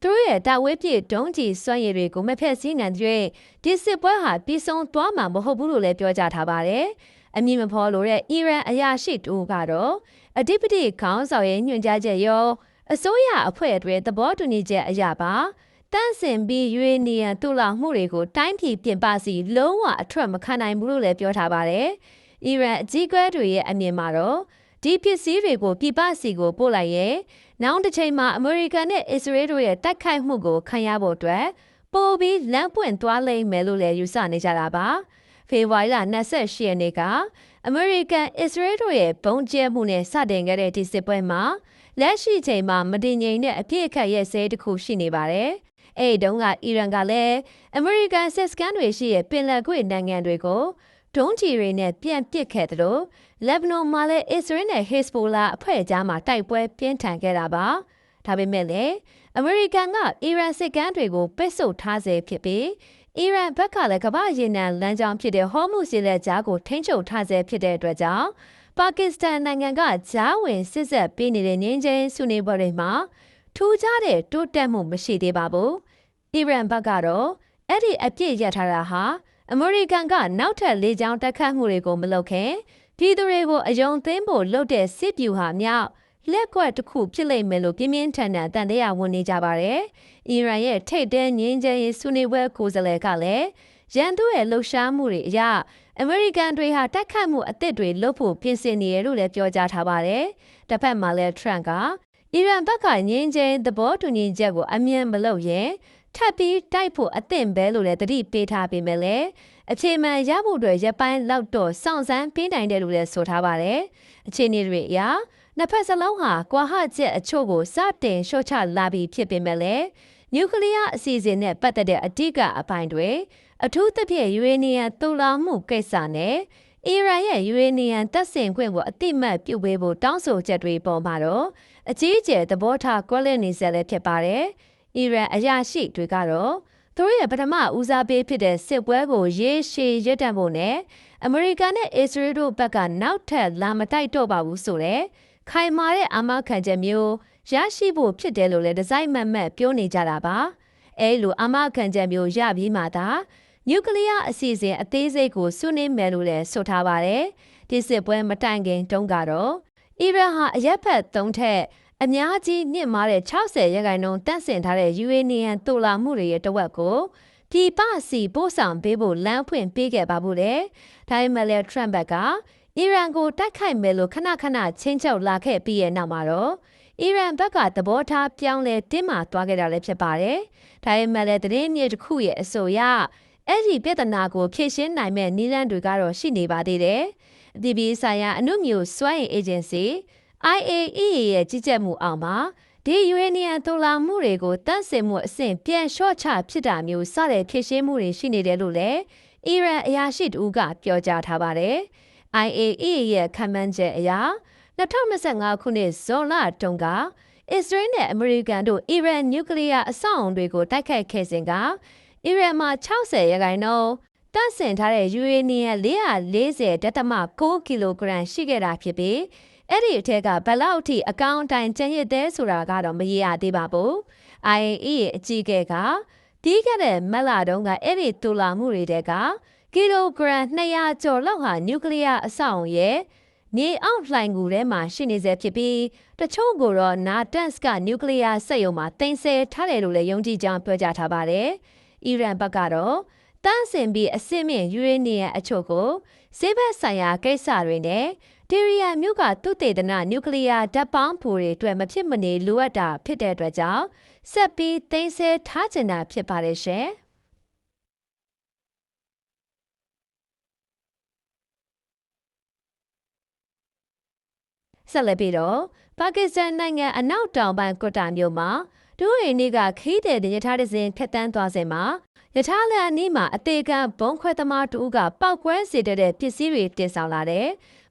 သူတို့ရဲ့တာဝဲပြည့်ဒုံးကျည်စွမ်းရည်တွေကိုမဖက်ဆီးနိုင်တဲ့ဒီစစ်ပွဲဟာပြီးဆုံးသွားမှာမဟုတ်ဘူးလို့လည်းပြောကြားထားပါတယ်။အမည်မဖော်လို့တဲ့အီရန်အရာရှိတူကတော့အဓိပတိခေါင်းဆောင်ရဲ့ညွှန်ကြားချက်ရောအစိုးရအဖွဲ့အတွင်းသဘောတူညီချက်အရပါတန့်စင်ပြီးယူရေနီယံတူလာမှုတွေကိုတိုင်းပြည်ပြင်ပစီလုံးဝအထွက်မခံနိုင်ဘူးလို့လည်းပြောထားပါတယ်။အီရန်အကြီးအကဲတွေရဲ့အမြင်မှာတော့ဒီပစ္စည်းတွေကိုပြည်ပစီကိုပို့လိုက်ရဲ့နောက်တစ်ချိန်မှာအမေရိကန်နဲ့အစ္စရေးတို့ရဲ့တိုက်ခိုက်မှုကိုခံရဖို့အတွက်ပိုပြီးလမ်းပွင့်သွားလိမ့်မယ်လို့လည်းယူဆနေကြတာပါ။ဖေဖော်ဝါရီလ28ရက်နေ့ကအမေရိကန်အစ္စရေးတို့ရဲ့ဘုံကျဲမှုနဲ့စတင်ခဲ့တဲ့ဒီစစ်ပွဲမှာလက်ရှိချိန်မှာမတည်ငြိမ်တဲ့အပြည့်အခက်ရဲ့ဆဲတစ်ခုရှိနေပါတယ်။အဲဒီတုန်းကအီရန်ကလည်းအမေရိကန်စစ်စခန်းတွေရှိတဲ့ပင်လယ်ကွေ့နိုင်ငံတွေကိုဒုံးကျည်တွေနဲ့ပြန်ပစ်ခဲ့တယ်လို့လက်ဘနွန်မှာလည်းအစ္စရေးနဲ့ဟက်ဇ်ဘိုလာအဖွဲ့ကြားမှာတိုက်ပွဲပြင်းထန်ခဲ့တာပါ။ဒါပေမဲ့လည်းအမေရိကန်ကအီရန်စစ်ကမ်းတွေကိုပိတ်ဆို့ထားစေဖြစ်ပြီးအီရန်ဘက်ကလည်းကမ္ဘာရေနံလမ်းကြောင်းဖြစ်တဲ့ဟော်မုဇ်လက်ကြားကိုထိန်းချုပ်ထားစေဖြစ်တဲ့အတွက်ကြောင့်ပါကစ္စတန်နိုင်ငံကဂျားဝင်စစ်ဆက်ပေးနေတဲ့ငြိမ်းချမ်းဆွေးနွေးပွဲတွေမှာထူးခြားတဲ့တိုးတက်မှုမရှိသေးပါဘူး။အီရန်ဘက်ကတော့အဲ့ဒီအပြစ်ရထားတာဟာအမေရိကန်ကနောက်ထပ်လေကြောင်းတိုက်ခိုက်မှုတွေကိုမလုပ်ခင်ပြည်သူတွေကိုအယုံသိမ်းဖို့လုပ်တဲ့စစ်ဗျူဟာမြောက်လက်ကွက်တစ်ခုဖြစ်လိမ့်မယ်လို့ပြင်းပြင်းထန်ထန်တန်တရားဝင်နေကြပါတယ်။အီရန်ရဲ့ထိပ်တန်းငြိမ်းချမ်းရေးဆွေးနွေးပွဲကိုယ်စားလှယ်ကလည်းရန်သူရဲ့လှုပ်ရှားမှုတွေအရအမေရိကန်တွေဟာတိုက်ခိုက်မှုအသစ်တွေလုပ်ဖို့ပြင်ဆင်နေရလို့လည်းပြောကြားထားပါတယ်။တစ်ဖက်မှာလည်းထရန့်ကအီရန်ဘက်ကငြိမ်းချမ်းသဘောတူညီချက်ကိုအမြင်မလုပ်ရင်ထပ်ပြီးတိုက်ဖို့အသင့်ပဲလို့လည်းတတိပေးထားပေမဲ့လည်း အဖြေမှန်ရဖို့အတွက်ရပိုင်းလောက်တော့စောင့်စမ်းပေးနိုင်တယ်လို့လည်းဆိုထားပါတယ်။အခြေအနေတွေအရနှစ်ဖက်စလုံးဟာကွာဟချက်အချို့ကိုစတင်လျှော့ချလာပြီးဖြစ်ပေမဲ့လည်းနျူကလ িয়ার အစီအစဉ်နဲ့ပတ်သက်တဲ့အဓိကအပိုင်းတွေအထူးသဖြင့်ယူရေနီယံတူလာမှုကိစ္စနဲ့အီရန်ရဲ့ယူရေနီယံတပ်ဆင်ခွင့်ကိုအတိမတ်ပြုပေးဖို့တောင်းဆိုချက်တွေပေါ်မှာတော့အကြီးအကျယ်သဘောထားကွဲလွဲနေစေလည်းဖြစ်ပါတယ်။အီရန်အရာရှိတွေကတော့သူတို့ရဲ့ပထမဦးစားပေးဖြစ်တဲ့စစ်ပွဲကိုရေရှည်ရပ်တန့်ဖို့နဲ့အမေရိကန်နဲ့အစ္စရေးတို့ဘက်ကနောက်ထပ်လာမတိုက်တော့ပါဘူးဆိုတဲ့ခိုင်မာတဲ့အာမခံချက်မျိုးရရှိဖို့ဖြစ်တယ်လို့လည်းဒီဇိုင်းမှတ်မှတ်ပြောနေကြတာပါ။အဲလိုအာမခံချက်မျိုးရပြီးမှသာနျူကလ িয়ার အစီအစဉ်အသေးစိတ်ကိုဆွေးနွေးမယ်လို့လည်းဆိုထားပါတယ်။ဒီစစ်ပွဲမတိုင်ခင်တုန်းကတော့အီရန်ဟာအရက်ဖက်သုံးထက်အများကြီးမြင့်မားတဲ့60%တန့်စင်ထားတဲ့ယူရေနီယံတူလာမှုတွေရဲ့တဝက်ကိုပြည်ပစီပို့ဆောင်ပေးဖို့လမ်းဖွင့်ပေးခဲ့ပါဘူးလေ။ဒါပေမဲ့လည်းထရမ့်ဘက်ကအီရန်ကိုတိုက်ခိုက်မယ်လို့ခဏချင်းချုပ်လာခဲ့ပြီးရဲ့နောက်မှာတော့အီရန်ဘက်ကသဘောထားပြောင်းလဲတင်းမာသွားခဲ့တာလည်းဖြစ်ပါတယ်။ဒါပေမဲ့လည်းသတင်းမြစ်တစ်ခုရဲ့အဆိုအရအဲ့ဒီပြဿနာကိုဖြေရှင်းနိုင်မဲ့နည်းလမ်းတွေကတော့ရှိနေပါသေးတယ်။ဒီပြည်ဆိုင်ရာအနုမြူစွမ်းအင်အေဂျင်စီ IAEA ရဲ့ကြီးကြပ်မှုအောက်မှာဒီယူရေနီယံတူလာမှုတွေကိုတန့်စင်မှုအဆင့်ပြန်လျှော့ချဖြစ်တာမျိုးစတဲ့ဖြေရှင်းမှုတွေရှိနေတယ်လို့လည်းအီရန်အရာရှိတူကပြောကြားထားပါတယ်။ IAEA ရဲ့ခန့်မှန်းချက်အရ2025ခုနှစ်ဇွန်လတုန်းကအစ္စရေးနဲ့အမေရိကန်တို့အီရန်နျူကလ িয়ার အဆောက်အုံတွေကိုတိုက်ခိုက်ခဲ့စဉ်ကအီရန်မှာ60%တန့်စင်ထားတဲ့ယူရေနီယံ440.6 ကီလိုဂရမ်ရှိခဲ့တာဖြစ်ပြီးအဲ့ဒီအထက်ကဘယ်လောက်ထိအကောင့်အတိုင်းကျန်ရစ်သေးဆိုတာကတော့မရရသေးပါဘူး။ IAEA ရဲ့အကြီးအကဲကတီးခဲ့တဲ့မက်လာတုန်းကအဲ့ဒီတူလာမှုတွေတဲကကီလိုဂရမ်200ကျော်လောက်ဟာနျူကလ িয়ার အဆောက်အုံရဲ့မြေအောက်လှိုင်ကူထဲမှာရှိနေစေဖြစ်ပြီးတချို့ကိုတော့နာတန့်စ်ကနျူကလ িয়ার စက်ရုံမှာတင်ဆက်ထားတယ်လို့လည်းယုံကြည်ကြောင်းပြောကြားထားပါတယ်။အီရန်ဘက်ကတော့တန့်စင်ပြီးအစစ်မြင့်ယူရေနီယံအချို့ကိုဆေးဘက်ဆိုင်ရာကိစ္စတွေနဲ့တီရီယာမြို့ကသုတေသနနျူကလ িয়ার ဓာတ်ပေါင်းဖိုတွေအတွက်မဖြစ်မနေလိုအပ်တာဖြစ်တဲ့အတွက်ကြောင့်ဆက်ပြီးတင်ဆက်ထားချင်တာဖြစ်ပါတယ်ရှင်။ဆက်လက်ပြီးတော့ပါကစ္စတန်နိုင်ငံအနောက်တောင်ပိုင်းကွတ်တာမြို့မှာဒူရီနီကခီးတဲ့ရထားတစ်စင်းဖက်တန်းသွားစဉ်မှာရထားလမ်းအနီးမှာအသေးခံဘုံခွဲသမားတူကပောက်ကွဲစေတဲ့ပစ္စည်းတွေတင်ဆောင်လာတဲ့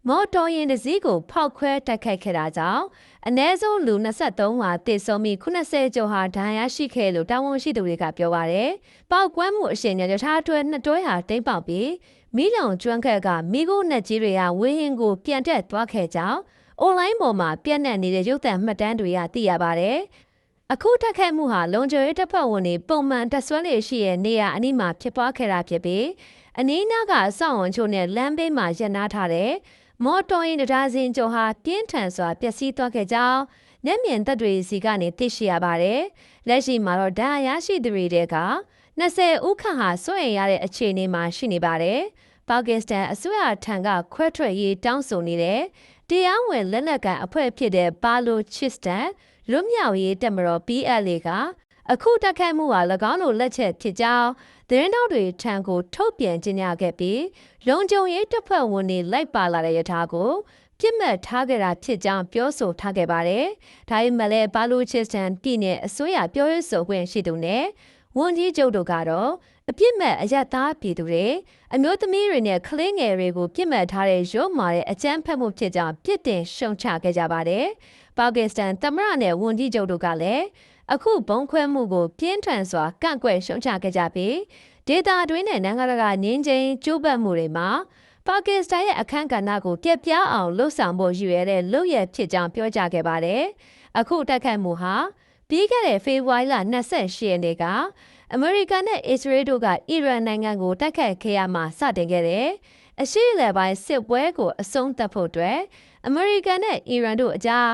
မော်တော်ယာဉ်တစ်စီးကိုဖောက်ခွဲတိုက်ခိုက်ခဲ့တာကြောင့်အနည်းဆုံးလူ23ဟာသေဆုံးပြီး90ကျော်ဟာဒဏ်ရာရှိခဲ့လို့တာဝန်ရှိသူတွေကပြောပါတယ်။ပောက်ကွဲမှုအရှင်ရထားတွဲ2တွဲဟာတိမ့်ပေါက်ပြီးမီးလောင်ကျွမ်းခက်ကမိခိုးနဲ့ကြီးတွေကဝင်းရင်ကိုပြန်တက်သွားခဲ့ကြောင်းအွန်လိုင်းပေါ်မှာပြန့်နှံ့နေတဲ့ရုပ်သံမှတ်တမ်းတွေကသိရပါတယ်။အခုတက်ခဲ့မှုဟာလုံခြုံရေးတပ်ဖွဲ့ဝင်တွေပုံမှန်တက်ဆွဲလေရှိတဲ့နေရာအနီးမှာဖြစ်ပွားခဲ့တာဖြစ်ပြီးအနီးနားကအဆောက်အုံချို့နဲ့လမ်းဘေးမှာရပ်နားထားတဲ့မော်တော်ယာဉ်တရားစင်ကျော်ဟာပြင်းထန်စွာပျက်စီးသွားခဲ့ကြောင်းမျက်မြင်သက်တွေစီကနေသိရှိရပါတယ်။လက်ရှိမှာတော့ဒဏ်ရာရရှိသူတွေက20ဦးခန့်ဟာစိုးရိမ်ရတဲ့အခြေအနေမှာရှိနေပါတယ်။ပါကစ္စတန်အစိုးရထံကခွဲထွက်ရေးတောင်းဆိုနေတဲ့တရားဝင်လက်နက်ကန်အဖွဲ့ဖြစ်တဲ့ပါလိုချစ်စတန်လွတ်မြောက်ရေးတပ်မတော် PLA ကအခုတိုက်ခိုက်မှုဟာ၎င်းတို့လက်ချက်ဖြစ်ကြောင်းသတင်းတောက်တွေထံကိုထုတ်ပြန်ကြေညာခဲ့ပြီးလုံခြုံရေးတပ်ဖွဲ့ဝင်တွေလိုက်ပါလာတဲ့ရထားကိုပြစ်မှတ်ထားခဲ့တာဖြစ်ကြောင်းပြောဆိုထားခဲ့ပါတယ်။ဒါပေမဲ့လည်းဘာလူချစ်စတန်ပြည်နယ်အစိုးရပြောရေးဆိုခွင့်ရှိသူနဲ့ဝန်ကြီးချုပ်တို့ကတော့အပြစ်မဲ့အယက်သားပြည်သူတွေအမျိုးသမီးတွေနဲ့ကလေးငယ်တွေကိုပြစ်မှတ်ထားတဲ့ရုံမာတဲ့အကြမ်းဖက်မှုဖြစ်ကြောင်းပြစ်တင်ရှုံချခဲ့ကြပါတယ်။ပါကစ္စတန်သမ္မတနဲ့ဝန်ကြီးချုပ်တို့ကလည်းအခုဘုံခွဲမှုကိုပြင်းထန်စွာကန့်ကွက်ရှုံချခဲ့ကြပြီးဒေသတွင်းနဲ့နိုင်ငံတကာငြင်းချင်းကျိုးပတ်မှုတွေမှာပါကစ္စတန်ရဲ့အခမ်းကဏ္ဍကိုပြက်ပြားအောင်လှုပ်ဆောင်ဖို့ရည်ရွယ်တဲ့လုပ်ရဖြစ်ကြောင်းပြောကြားခဲ့ပါတယ်။အခုတိုက်ခိုက်မှုဟာပြီးခဲ့တဲ့ဖေဖော်ဝါရီလ28ရက်နေ့ကအမေရိကန်နဲ့အစ္စရေးတို့ကအီရန်နိုင်ငံကိုတိုက်ခိုက်ခဲ့ရမှစတင်ခဲ့တဲ့အရှေ့အလယ်ပိုင်းစစ်ပွဲကိုအဆုံးသတ်ဖို့အတွက်အမေရိကန်နဲ့အီရန်တို့အကြား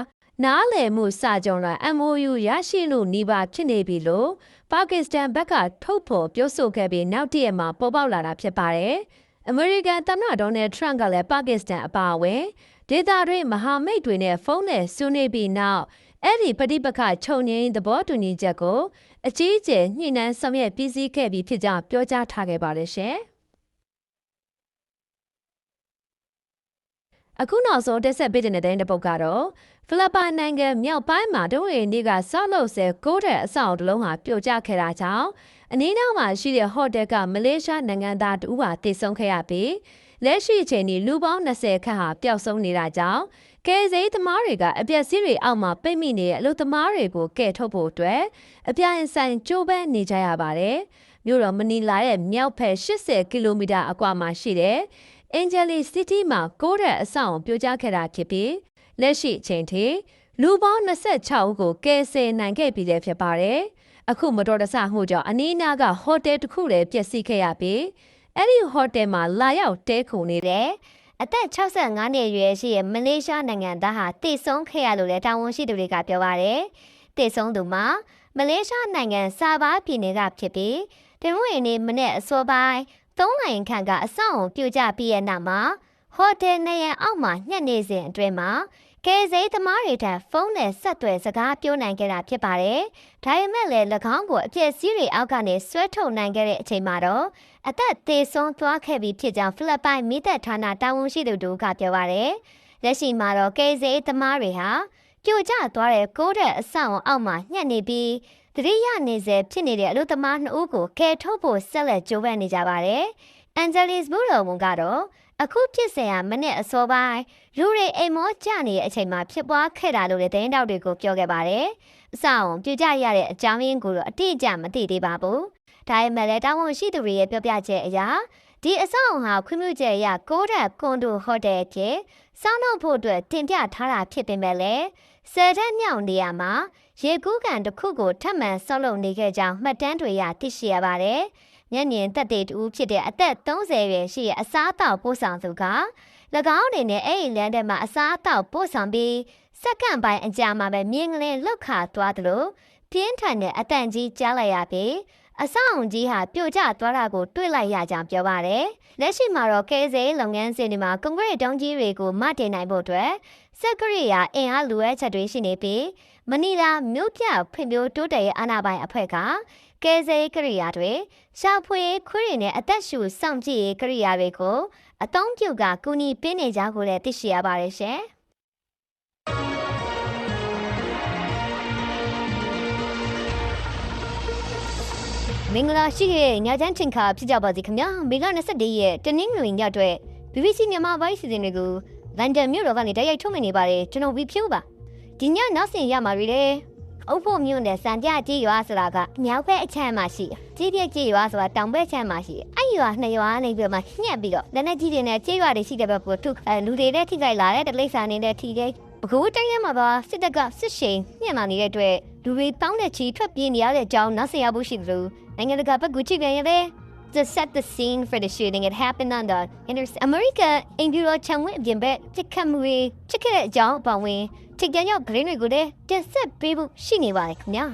နားလည်မှုစာချုပ်လာ MOU ရရှိလို့နှီးပါဖြစ်နေပြီလို့ပါကစ္စတန်ဘက်ကထုတ်ဖော်ပြောဆိုခဲ့ပြီးနောက်တည့်ရက်မှာပေါ်ပေါက်လာတာဖြစ်ပါတယ်။အမေရိကန်သမ္မတဒေါ်နယ်ထရန့်ကလည်းပါကစ္စတန်အပါအဝင်ဒေသတွင်းမဟာမိတ်တွေနဲ့ဖုန်းနဲ့ဆွေးနွေးပြီးနောက်အဲ့ဒီပဋိပက္ခချုပ်ငြိမ်းသဘောတူညီချက်ကိုအကြီးအကျယ်ညှိနှိုင်းဆောင်ရွက်ပြီးစီးခဲ့ပြီးဖြစ်ကြောင်းပြောကြားထားခဲ့ပါတယ်ရှင်။ အခုနောက်ဆုံးတက်ဆက်ပေးတဲ့တဲ့ပုတ်ကတော့ဖိလစ်ပိုင်နိုင်ငံမြောက်ပိုင်းမှာတဝက်နေ့ကဆောက်လုပ်ဆဲကိုးတဲ့အဆောက်အလုံးဟာပြိုကျခဲ့တာကြောင့်အနည်းနောက်မှာရှိတဲ့ဟိုတယ်ကမလေးရှားနိုင်ငံသားတူဟာတည်ဆုံခဲ့ရပြီးလက်ရှိအချိန်ဒီလူပေါင်း20ခန့်ဟာပျောက်ဆုံးနေတာကြောင့်ကယ်ဆယ်သမားတွေကအပြက်စီးတွေအောက်မှာပိတ်မိနေတဲ့အလုပ်သမားတွေကိုကယ်ထုတ်ဖို့အတွက်အပြိုင်ဆိုင်ကြိုးပမ်းနေကြရပါတယ်။မြို့တော်မနီလာရဲ့မြောက်ဘက်80ကီလိုမီတာအကွာမှာရှိတဲ့အင်ဂျယ်လီစီးတီးမှာကိုးတဲ့အဆောက်အုံပြိုကျခဲ့တာဖြစ်ပြီးလက်ရှိအချိန်ထိလူပေါင်း26ဦးကိုကယ်ဆယ်နိုင်ခဲ့ပြီးလည်းဖြစ်ပါတယ်။အခုမတော်တဆမှုကြောင့်အနီးအနားကဟိုတယ်တစ်ခုလည်းပျက်စီးခဲ့ရပြီးအဲ့ဒီဟိုတယ်မှာလာရောက်တဲခုန်နေတဲ့ အသက်65နှစ်အရွယ်ရှိတဲ့မလေးရှားနိုင်ငံသားဟာတည်ဆုံးခဲ့ရလို့လည်းတာဝန်ရှိသူတွေကပြောပါတယ်။တည်ဆုံးသူမှာမလေးရှားနိုင်ငံဆာဘာပြည်နယ်ကဖြစ်ပြီးတနင်္ဂနွေနေ့မနေ့အစောပိုင်း3နိုင်ခန့်ကအဆောက်အုံပြိုကျပြီးတဲ့နောက်မှာဟိုတယ်နေရန်အောက်မှာညှက်နေစဉ်အတွင်းမှာကယ်ဆယ်သမားတွေထံဖုန်းနဲ့ဆက်သွယ်စကားပြောနိုင်ခဲ့တာဖြစ်ပါတယ်။ဒါပေမဲ့လည်း၎င်းကိုအပြည့်စည်းတွေအောက်ကနေဆွဲထုတ်နိုင်ခဲ့တဲ့အချိန်မှာတော့အသက်သေဆုံးသွားခဲ့ပြီးဖြစ်ကြောင်းဖိလစ်ပိုင်မိသက်ဌာနတာဝန်ရှိသူတို့ကပြောပါတယ်။လက်ရှိမှာတော့ကယ်ဆယ်သမားတွေဟာပြိုကျသွားတဲ့ကိုးတဲ့အဆောက်အုံအောက်မှာညှက်နေပြီးသတိရနေစေဖြစ်နေတဲ့အလုပ်သမား2ဦးကိုကယ်ထုတ်ဖို့ဆက်လက်ကြိုးပမ်းနေကြပါတယ်။အန်ဂျယ်လီစ်ဘူရောဝန်ကတော့အခုဖြစ်စဉ်ဟာမနေ့အစောပိုင်းလူတွေအိမ်မောကျနေတဲ့အချိန်မှာဖြစ်ပွားခဲ့တာလို့လည်းသတင်းတောက်တွေကိုပြောခဲ့ပါတယ်။အဆောက်အုံပြိုကျရတဲ့အကြောင်းရင်းကိုတော့အတိအကျမသိသေးပါဘူး။ဒါပေမဲ့လည်းတာဝန်ရှိသူတွေရဲ့ပြောပြချက်အရဒီအဆောက်အုံဟာခွင့်ပြုချက်အရကိုးတဲ့ကွန်ဒိုဟိုတယ်ဖြစ်စောင်းနှုတ်ဖို့အတွက်တင်ပြထားတာဖြစ်ပေမဲ့လည်းဆယ်တဲ့မြောက်နေရာမှာရေကူးကန်တစ်ခုကိုထပ်မံဆောက်လုပ်နေခဲ့ကြောင်းမှတ်တမ်းတွေရသိရှိရပါတယ်။မျက်မြင်သက်သေတူဖြစ်တဲ့အသက်30ရွယ်ရှိတဲ့အစားအသောက်ပို့ဆောင်သူက၎င်းအနေနဲ့အဲ့ဒီလမ်းထဲမှာအစားအသောက်ပို့ဆောင်ပြီးစက္ကန့်ပိုင်းအကြာမှာပဲမြင်းကလေးလှုပ်ခါသွားသလိုပြင်းထန်တဲ့အတန်ကြီးကြားလိုက်ရပြီးအဆောင်အုံကြီးဟာပြိုကျသွားတာကိုတွေ့လိုက်ရကြောင်းပြောပါတယ်။လက်ရှိမှာတော့ကယ်ဆယ်လုပ်ငန်းစဉ်တွေမှာကွန်ကရစ်တုံးကြီးတွေကိုမတည်နိုင်ဖို့အတွက်စက်ကရိယာအင်အားလိုအပ်ချက်တွေရှိနေပြီးမနီလာမြို့ပြဖွံ့ဖြိုးတိုးတက်ရေးအာဏာပိုင်အဖွဲ့ကကယ်ဆယ်ကရိယာတွေရှာဖွေခွေးတွေနဲ့အသက်ရှူစောင့်ကြည့်ရေးကရိယာတွေကိုအသုံးပြုကကူညီပေးနေကြကိုလည်းသိရှိရပါတယ်ရှင်။မင်္ဂလာရှိတဲ့ညချမ်းချင်းခါဖြစ်ကြပါစေခင်ဗျာမေလ24ရက်တနင်္ဂနွေညအတွက် BBC မြန်မာပိုင်းစီစဉ်တွေကိုလန်ဒန်မြို့တော်ကနေတိုက်ရိုက်ထုတ်လွှင့်နေပါတယ်ကျွန်တော်ဝီဖြိုးပါဒီညနောက်ဆင်ရမှာတွေလေအုပ်ဖို့မြို့နယ်စံပြကြီးရွာဆိုတာကမြောက်ဘက်အချမ်းမှာရှိကြီးပြကြီးရွာဆိုတာတောင်ဘက်အချမ်းမှာရှိအဲ့ရွာနှစ်ရွာနေပြီးမှညှက်ပြီးတော့လက်နဲ့ကြီးတွေနဲ့ကြီးရွာတွေရှိတဲ့ဘက်ကိုထုလူတွေနဲ့ထိခိုက်လာတဲ့တလိပ်စာနေတဲ့ထိတဲ့ဘကူတိုင်းထဲမှာပါစစ်တပ်ကစစ်ရှိန်ညှက်လာနေတဲ့အတွက်လူတွေတောင်းတဲ့ချီထွက်ပြေးနေရတဲ့အကြောင်းနောက်ဆင်ရဖို့ရှိသလိုနိုင်ငံတကာဘက်ကိုကြည့်ပြန်ရတဲ့ To set the scene for the shooting, it happened on the America in Bureau Chamwin Bimbet to come with chicken at John Bowing to get your green good to set people she knew like now.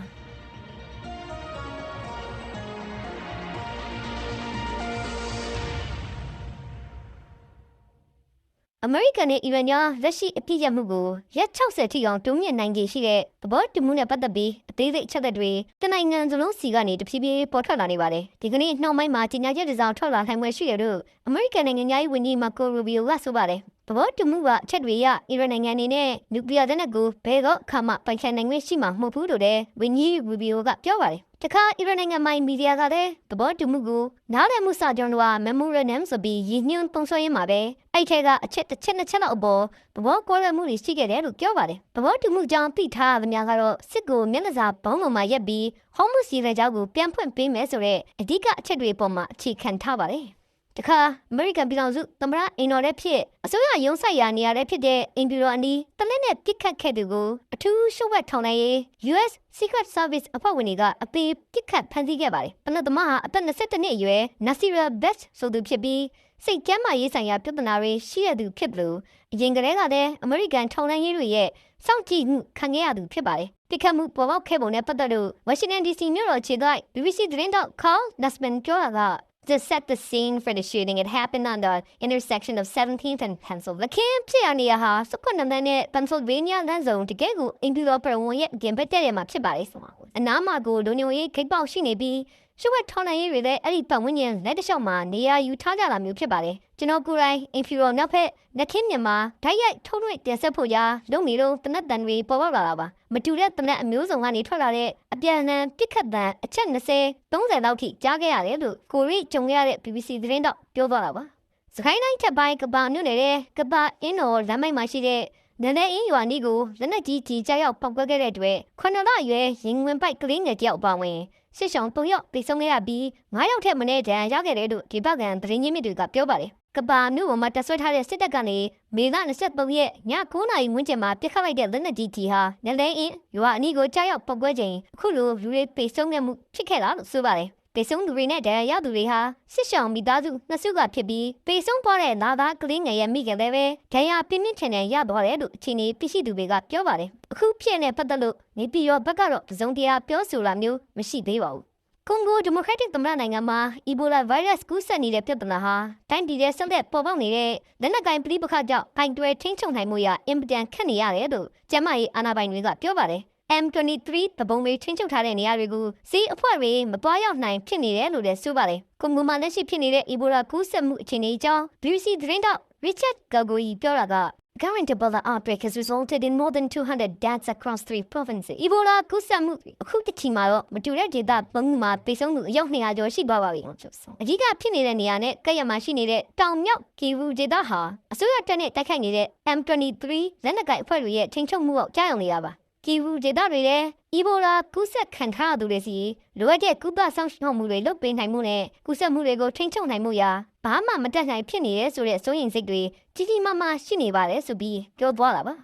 အမေရိကန်နဲ့အီရန်ညာလက်ရှိအပြည့်ရမှုကိုရက်60ထိအောင်တိုးမြင့်နိုင်ခြေရှိတဲ့သဘောတူမှုနဲ့ပတ်သက်ပြီးအသေးစိတ်အချက်အလက်တွေတနိုင်ငံစလုံးစီကနေတဖြည်းဖြည်းပေါ်ထွက်လာနေပါတယ်။ဒီကနေ့နှောင်းပိုင်းမှာကြီးညာချက်တစ်စောင်ထွက်လာနိုင်ွယ်ရှိရလို့အမေရိကန်နိုင်ငံသားဝန်ကြီးမာကိုရူဘီယိုကဆိုပါတယ်။သဘောတူမှုကအချက်တွေရအီရန်နိုင်ငံအနေနဲ့နျူကလ িয়ার လက်နက်ကိုဘယ်တော့မှပိုင်ဆိုင်နိုင်ခွင့်ရှိမှာမဟုတ်ဘူးလို့လည်းဝန်ကြီးရူဘီယိုကပြောပါတယ်။တခါအီရန်နိုင်ငံမိုင်းမီဒီယာကလည်းသဘောတူမှုကိုနားလည်မှုစာချုပ်တော် memorandum ဆိုပြီးရည်ညွှန်းပုံဆွဲရင်းမှာပဲအဲ့ထဲကအချက်တစ်ချက်နှစ်ချက်လောက်အပေါ်သဘောကွဲလွဲမှုတွေရှိခဲ့တယ်လို့ပြောပါတယ်။သဘောတူမှုကြောင့်သိထားသမျှကတော့စစ်ကိုမျက်နှာစာဘုံပေါ်မှာရက်ပြီးဟောမှုစီရဲကြောက်ကိုပြန်ဖွင့်ပေးမယ်ဆိုတဲ့အဓိကအချက်တွေပေါ်မှာအခြေခံထားပါတယ်။တခါအမေရိကန်ပြည်ထောင်စုသမ္မတအိမ်တော်လည်းဖြစ်အစိုးရရုံးဆိုင်ရာနေရာလည်းဖြစ်တဲ့အင်ပီရိုအနီးတလက်နဲ့ပြစ်ခတ်ခဲ့သူကိုအထူးရှုပ်ဝက်ထောင်နိုင်ရေး US Secret Service အဖွဲ့ဝင်တွေကအပေးပြစ်ခတ်ဖမ်းဆီးခဲ့ပါတယ်။ပနသမားဟာအသက်22နှစ်အရွယ် Nasira Best ဆိုသူဖြစ်ပြီးစိတ်ကျန်းမာရေးဆိုင်ရာပြဿနာတွေရှိရသူဖြစ်လို့အရင်ကတည်းကလည်းအမေရိကန်ထောင်နိုင်ရေးတွေရဲ့စောင့်ကြည့်မှုခံခဲ့ရသူဖြစ်ပါတယ်။ပြစ်ခတ်မှုပေါ်ပေါက်ခဲ့ပုံနဲ့ပတ်သက်လို့ Washington DC မြို့တော်ခြေတိုက် BBC သတင်းတောက် Carl Nassman ပြောတာကTo set the scene for the shooting, it happened on the intersection of 17th and Pennsylvania. The camp ဖြစ်ရနေရဟာ19နဲ့ Pennsylvania လမ်းစုံတကယ်ကိုအင်ပီရောပရဝန်ရဲ့ဂင်ဘက်တဲ့မှာဖြစ်ပါလေဆိုမှာအနားမှာကိုလူညိုရေးဂိတ်ပေါက်ရှိနေပြီး ရှုပ်ဝက်ထောင်းနိုင်ရေးတွေလည်းအဲ့ဒီပတ်ဝန်းကျင်လက်တလျှောက်မှာနေရာယူထားကြတာမျိုးဖြစ်ပါတယ်ကျွန်တော်ကိုယ်တိုင်အင်ဖီရိုနောက်ဖက်လက်ခင်းမြန်မာဓာတ်ရိုက်ထုတ်လွှင့်တင်ဆက်ဖို့ရာလုံနေလို့တနက်တန်တွေပေါ်ပေါက်လာတာပါမတူတဲ့တနက်အမျိုးစုံကနေထွက်လာတဲ့အပြန်အလှန်ပြစ်ခတ်တန်အချက်20 30လောက်ထိကြားခဲ့ရတယ်လို့ကိုရီကြုံခဲ့ရတဲ့ BBC သတင်းတော့ပြောသွားတာပါစကိုင်းတိုင်းထက်ပိုင်းကဘာမြို့နယ်ရဲ့ကဘာအင်းတော်လမ်းမိုက်မှာရှိတဲ့နန်းတဲ့အင်းရွာနီးကိုလက်နက်ကြီးကြီးကြောက်ပေါက်ကွဲခဲ့တဲ့အတွက်9လအရွယ်ရင်ဝင်ပိုက်ကလေးငယ်တယောက်ပါဝင်စစ်ဆောင်3ယောက်ပြေဆုံးခဲ့ရပြီး9ယောက်ထက်မနည်းဒဏ်ရာရခဲ့တယ်လို့ဒီဘက်ကန်သတင်းရင်းမြစ်တွေကပြောပါတယ်ကဘာမြို့ပေါ်မှာတဆွဲထားတဲ့စစ်တပ်ကနေမေလ23ရက်ည9နာရီဝန်းကျင်မှာပြစ်ခတ်လိုက်တဲ့လက်နက်ကြီးကြီးဟာနန်းတဲ့အင်းရွာအနီးကိုကြောက်ပေါက်ကွဲချိန်အခုလိုလူတွေပြေဆုံးခဲ့မှုဖြစ်ခဲ့တာလို့ဆိုပါတယ်ပေဆုံးသူတွေနဲ့ဒဏ်ရာရသူတွေဟာစစ်ဆောင်မိသားစုနှစ်စုကဖြစ်ပြီးပေဆုံးသွားတဲ့လာသားကလေးငယ်ရဲ့မိခင်လည်းပဲဒဏ်ရာပြင်းပြင်းထန်ထန်ရသွားတယ်လို့အခြေအနေပြရှိသူတွေကပြောပါတယ်အခုဖြစ်နေပတ်သက်လို့နေပြည်တော်ဘက်ကတော့သုံးတရားပြောဆိုလာမျိုးမရှိသေးပါဘူးကွန်ဂိုဒီမိုကရက်တစ်သမ္မတနိုင်ငံမှာအီဘိုလာဗိုင်းရပ်စ်ကူးစက်နေတဲ့ပြဿနာဟာတိုင်းပြည်ရဲ့ဆက်လက်ပေါ်ပေါက်နေတဲ့လက်နက်ကိုင်ပဋိပက္ခကြောင့်ပိုင်တွယ်ထိန်းချုပ်နိုင်မှုရအင်ပတန်ခက်နေရတယ်လို့ကျန်းမာရေးအာဏာပိုင်တွေကပြောပါတယ်M23 သဘုံတွေချင်းချုပ်ထားတဲ့နေရာတွေကိုစီးအဖွဲ့တွေမပွားရောက်နိုင်ဖြစ်နေတယ်လို့လည်းဆိုပါတယ်။ကွန်ဂိုမှာလက်ရှိဖြစ်နေတဲ့အီဘိုလာကူးစက်မှုအခြေအနေအကြောင်း BBC သတင်းတောက် Richard Gagoyi ပြောတာက Current Ebola outbreak has resulted in more than 200 deaths across 3 provinces. Ebola ကူးစက်မှုအခုတစ်ချိန်မှာတော့မတူတဲ့ဒေသပုံမှာပေဆုံးမှုအယောက်200ကျော်ရှိသွားပါပြီ။အဓိကဖြစ်နေတဲ့နေရာနဲ့ကပ်ရမှာရှိနေတဲ့တောင်မြောက်ကီဝူဒေသဟာအစိုးရတပ်နဲ့တိုက်ခိုက်နေတဲ့ M23 လက်နက်ကိုင်အဖွဲ့တွေရဲ့ထိန်းချုပ်မှုအောက်ကျရောက်နေတာပါ။ကီဝူဒေသတွေလည်းအီဘိုလာကူးစက်ခံထားရသူတွေစီလိုအပ်တဲ့ကုသဆောင်ရှောက်မှုတွေလုပ်ပေးနိုင်မှုနဲ့ကူးစက်မှုတွေကိုထိန်းချုပ်နိုင်မှုရာဘာမှမတတ်နိုင်ဖြစ်နေရဲဆိုတဲ့စိုးရိမ်စိတ်တွေကြီးကြီးမားမားရှိနေပါတယ်ဆိုပြီးပြောသွားတာပ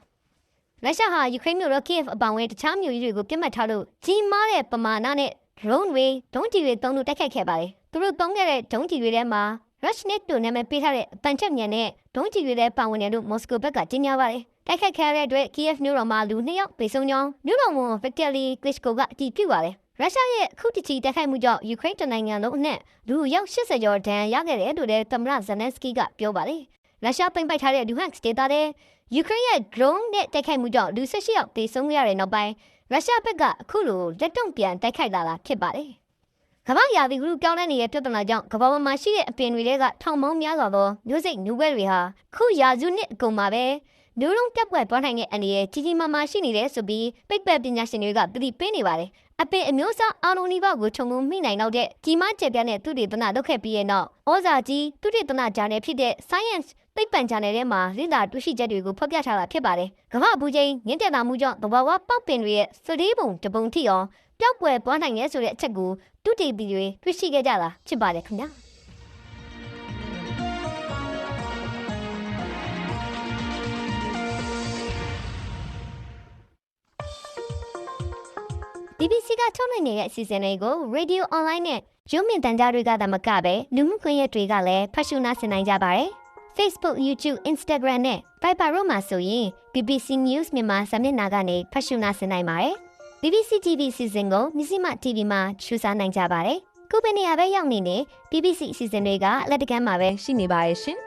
ါရုရှားဟာယူကရိန်းမြို့တော်ကီယက်အပောင်ဝဲတခြားမြို့ကြီးတွေကိုပြစ်မှတ်ထားလို့ကြီးမားတဲ့ပမာဏနဲ့ drone တွေဒုံးကျည်တွေသုံးလို့တိုက်ခိုက်ခဲ့ပါတယ်သူတို့သုံးခဲ့တဲ့ဒုံးကျည်တွေထဲမှာ Rushnet တို့နာမည်ပေးထားတဲ့အပန်ချက်မြန်နဲ့ဒုံးကျည်တွေလည်းပါဝင်တယ်လို့မော်စကိုဘက်ကကြေညာပါတယ်တိုက်ခိုက်ခဲ့တဲ့အတွက် Kiev မြို့တော်မှာလူ2ယောက်သေဆုံးကြောင်းမြို့တော်ဝန် Vitali Klitschko ကအတည်ပြုပါတယ်။ရုရှားရဲ့အခုတချီတိုက်ခိုက်မှုကြောင့်ယူကရိန်းတနိုင်ငံလုံးအနှံ့လူရောက်80ကျော်ဒဏ်ရာရခဲ့တယ်လို့လည်းသမ္မတ Zelensky ကပြောပါတယ်။ရုရှားပိတ်ပိုက်ထားတဲ့ Luhansk ဒေသထဲယူကရိန်းရဲ့ drone နဲ့တိုက်ခိုက်မှုကြောင့်လူ18ယောက်သေဆုံးခဲ့ရတဲ့နောက်ပိုင်းရုရှားဘက်ကအခုလိုလက်တုံ့ပြန်တိုက်ခိုက်လာတာဖြစ်ပါတယ်။ကမ္ဘာရာသီဥတုပြောင်းလဲနေတဲ့ပြဿနာကြောင့်ကမ္ဘာပေါ်မှာရှိတဲ့အပင်တွေကထောင်ပေါင်းများစွာသောမျိုးစိတ်နူဝဲတွေဟာခုရာစုနှစ်အကုန်မှာပဲလူလုံးတက်ပွက်သွားနိုင်တဲ့အန္တရာယ်ကြီးကြီးမားမားရှိနေတယ်ဆိုပြီးပိတ်ပက်ပညာရှင်တွေကသတိပေးနေပါတယ်။အပင်အမျိုးအစားအားလုံးဒီဘက်ကိုခြုံငုံမိနိုင်တော့တဲ့ကြီးမားကျယ်ပြန့်တဲ့သုတေသနလုပ်ခဲ့ပြီးရဲ့နောက်ဩဇာကြီးသုတေသနဂျာနယ်ဖြစ်တဲ့ Science သိပ္ပံဂျာနယ်ထဲမှာလေ့လာတွေ့ရှိချက်တွေကိုဖော်ပြထားတာဖြစ်ပါတယ်။ကမ္ဘာဘူးချင်းငင်းတက်လာမှုကြောင့်သဘာဝပေါက်ပင်တွေရဲ့စလေးပုံတပုံထိအောင်ပျောက်ကွယ်သွားနိုင်ရဲဆိုတဲ့အချက်ကိုသုတေသီတွေတွေ့ရှိခဲ့ကြတာဖြစ်ပါတယ်ခင်ဗျာ။ BBC ကထုတ်လွှင့်နေတဲ့အစီအစဉ်တွေကို Radio Online နဲ့ရုပ်မြင်သံကြားတွေကသာမကပဲလူမှုကွန်ရက်တွေကလည်းဖတ်ရှုနားဆင်နိုင်ကြပါတယ်။ Facebook, YouTube, Instagram နဲ့ Viber တို့မှာဆိုရင် BBC News မြန်မာစာမျက်နှာကနေဖတ်ရှုနားဆင်နိုင်ပါတယ်။ BBC TV စီစဉ်ကိုမြစီမ TV မှာရှုစားနိုင်ကြပါတယ်။ခုပဲနေရာပဲရောက်နေနေ BBC အစီအစဉ်တွေကလက်တကမ်းမှာပဲရှိနေပါရဲ့ရှင်။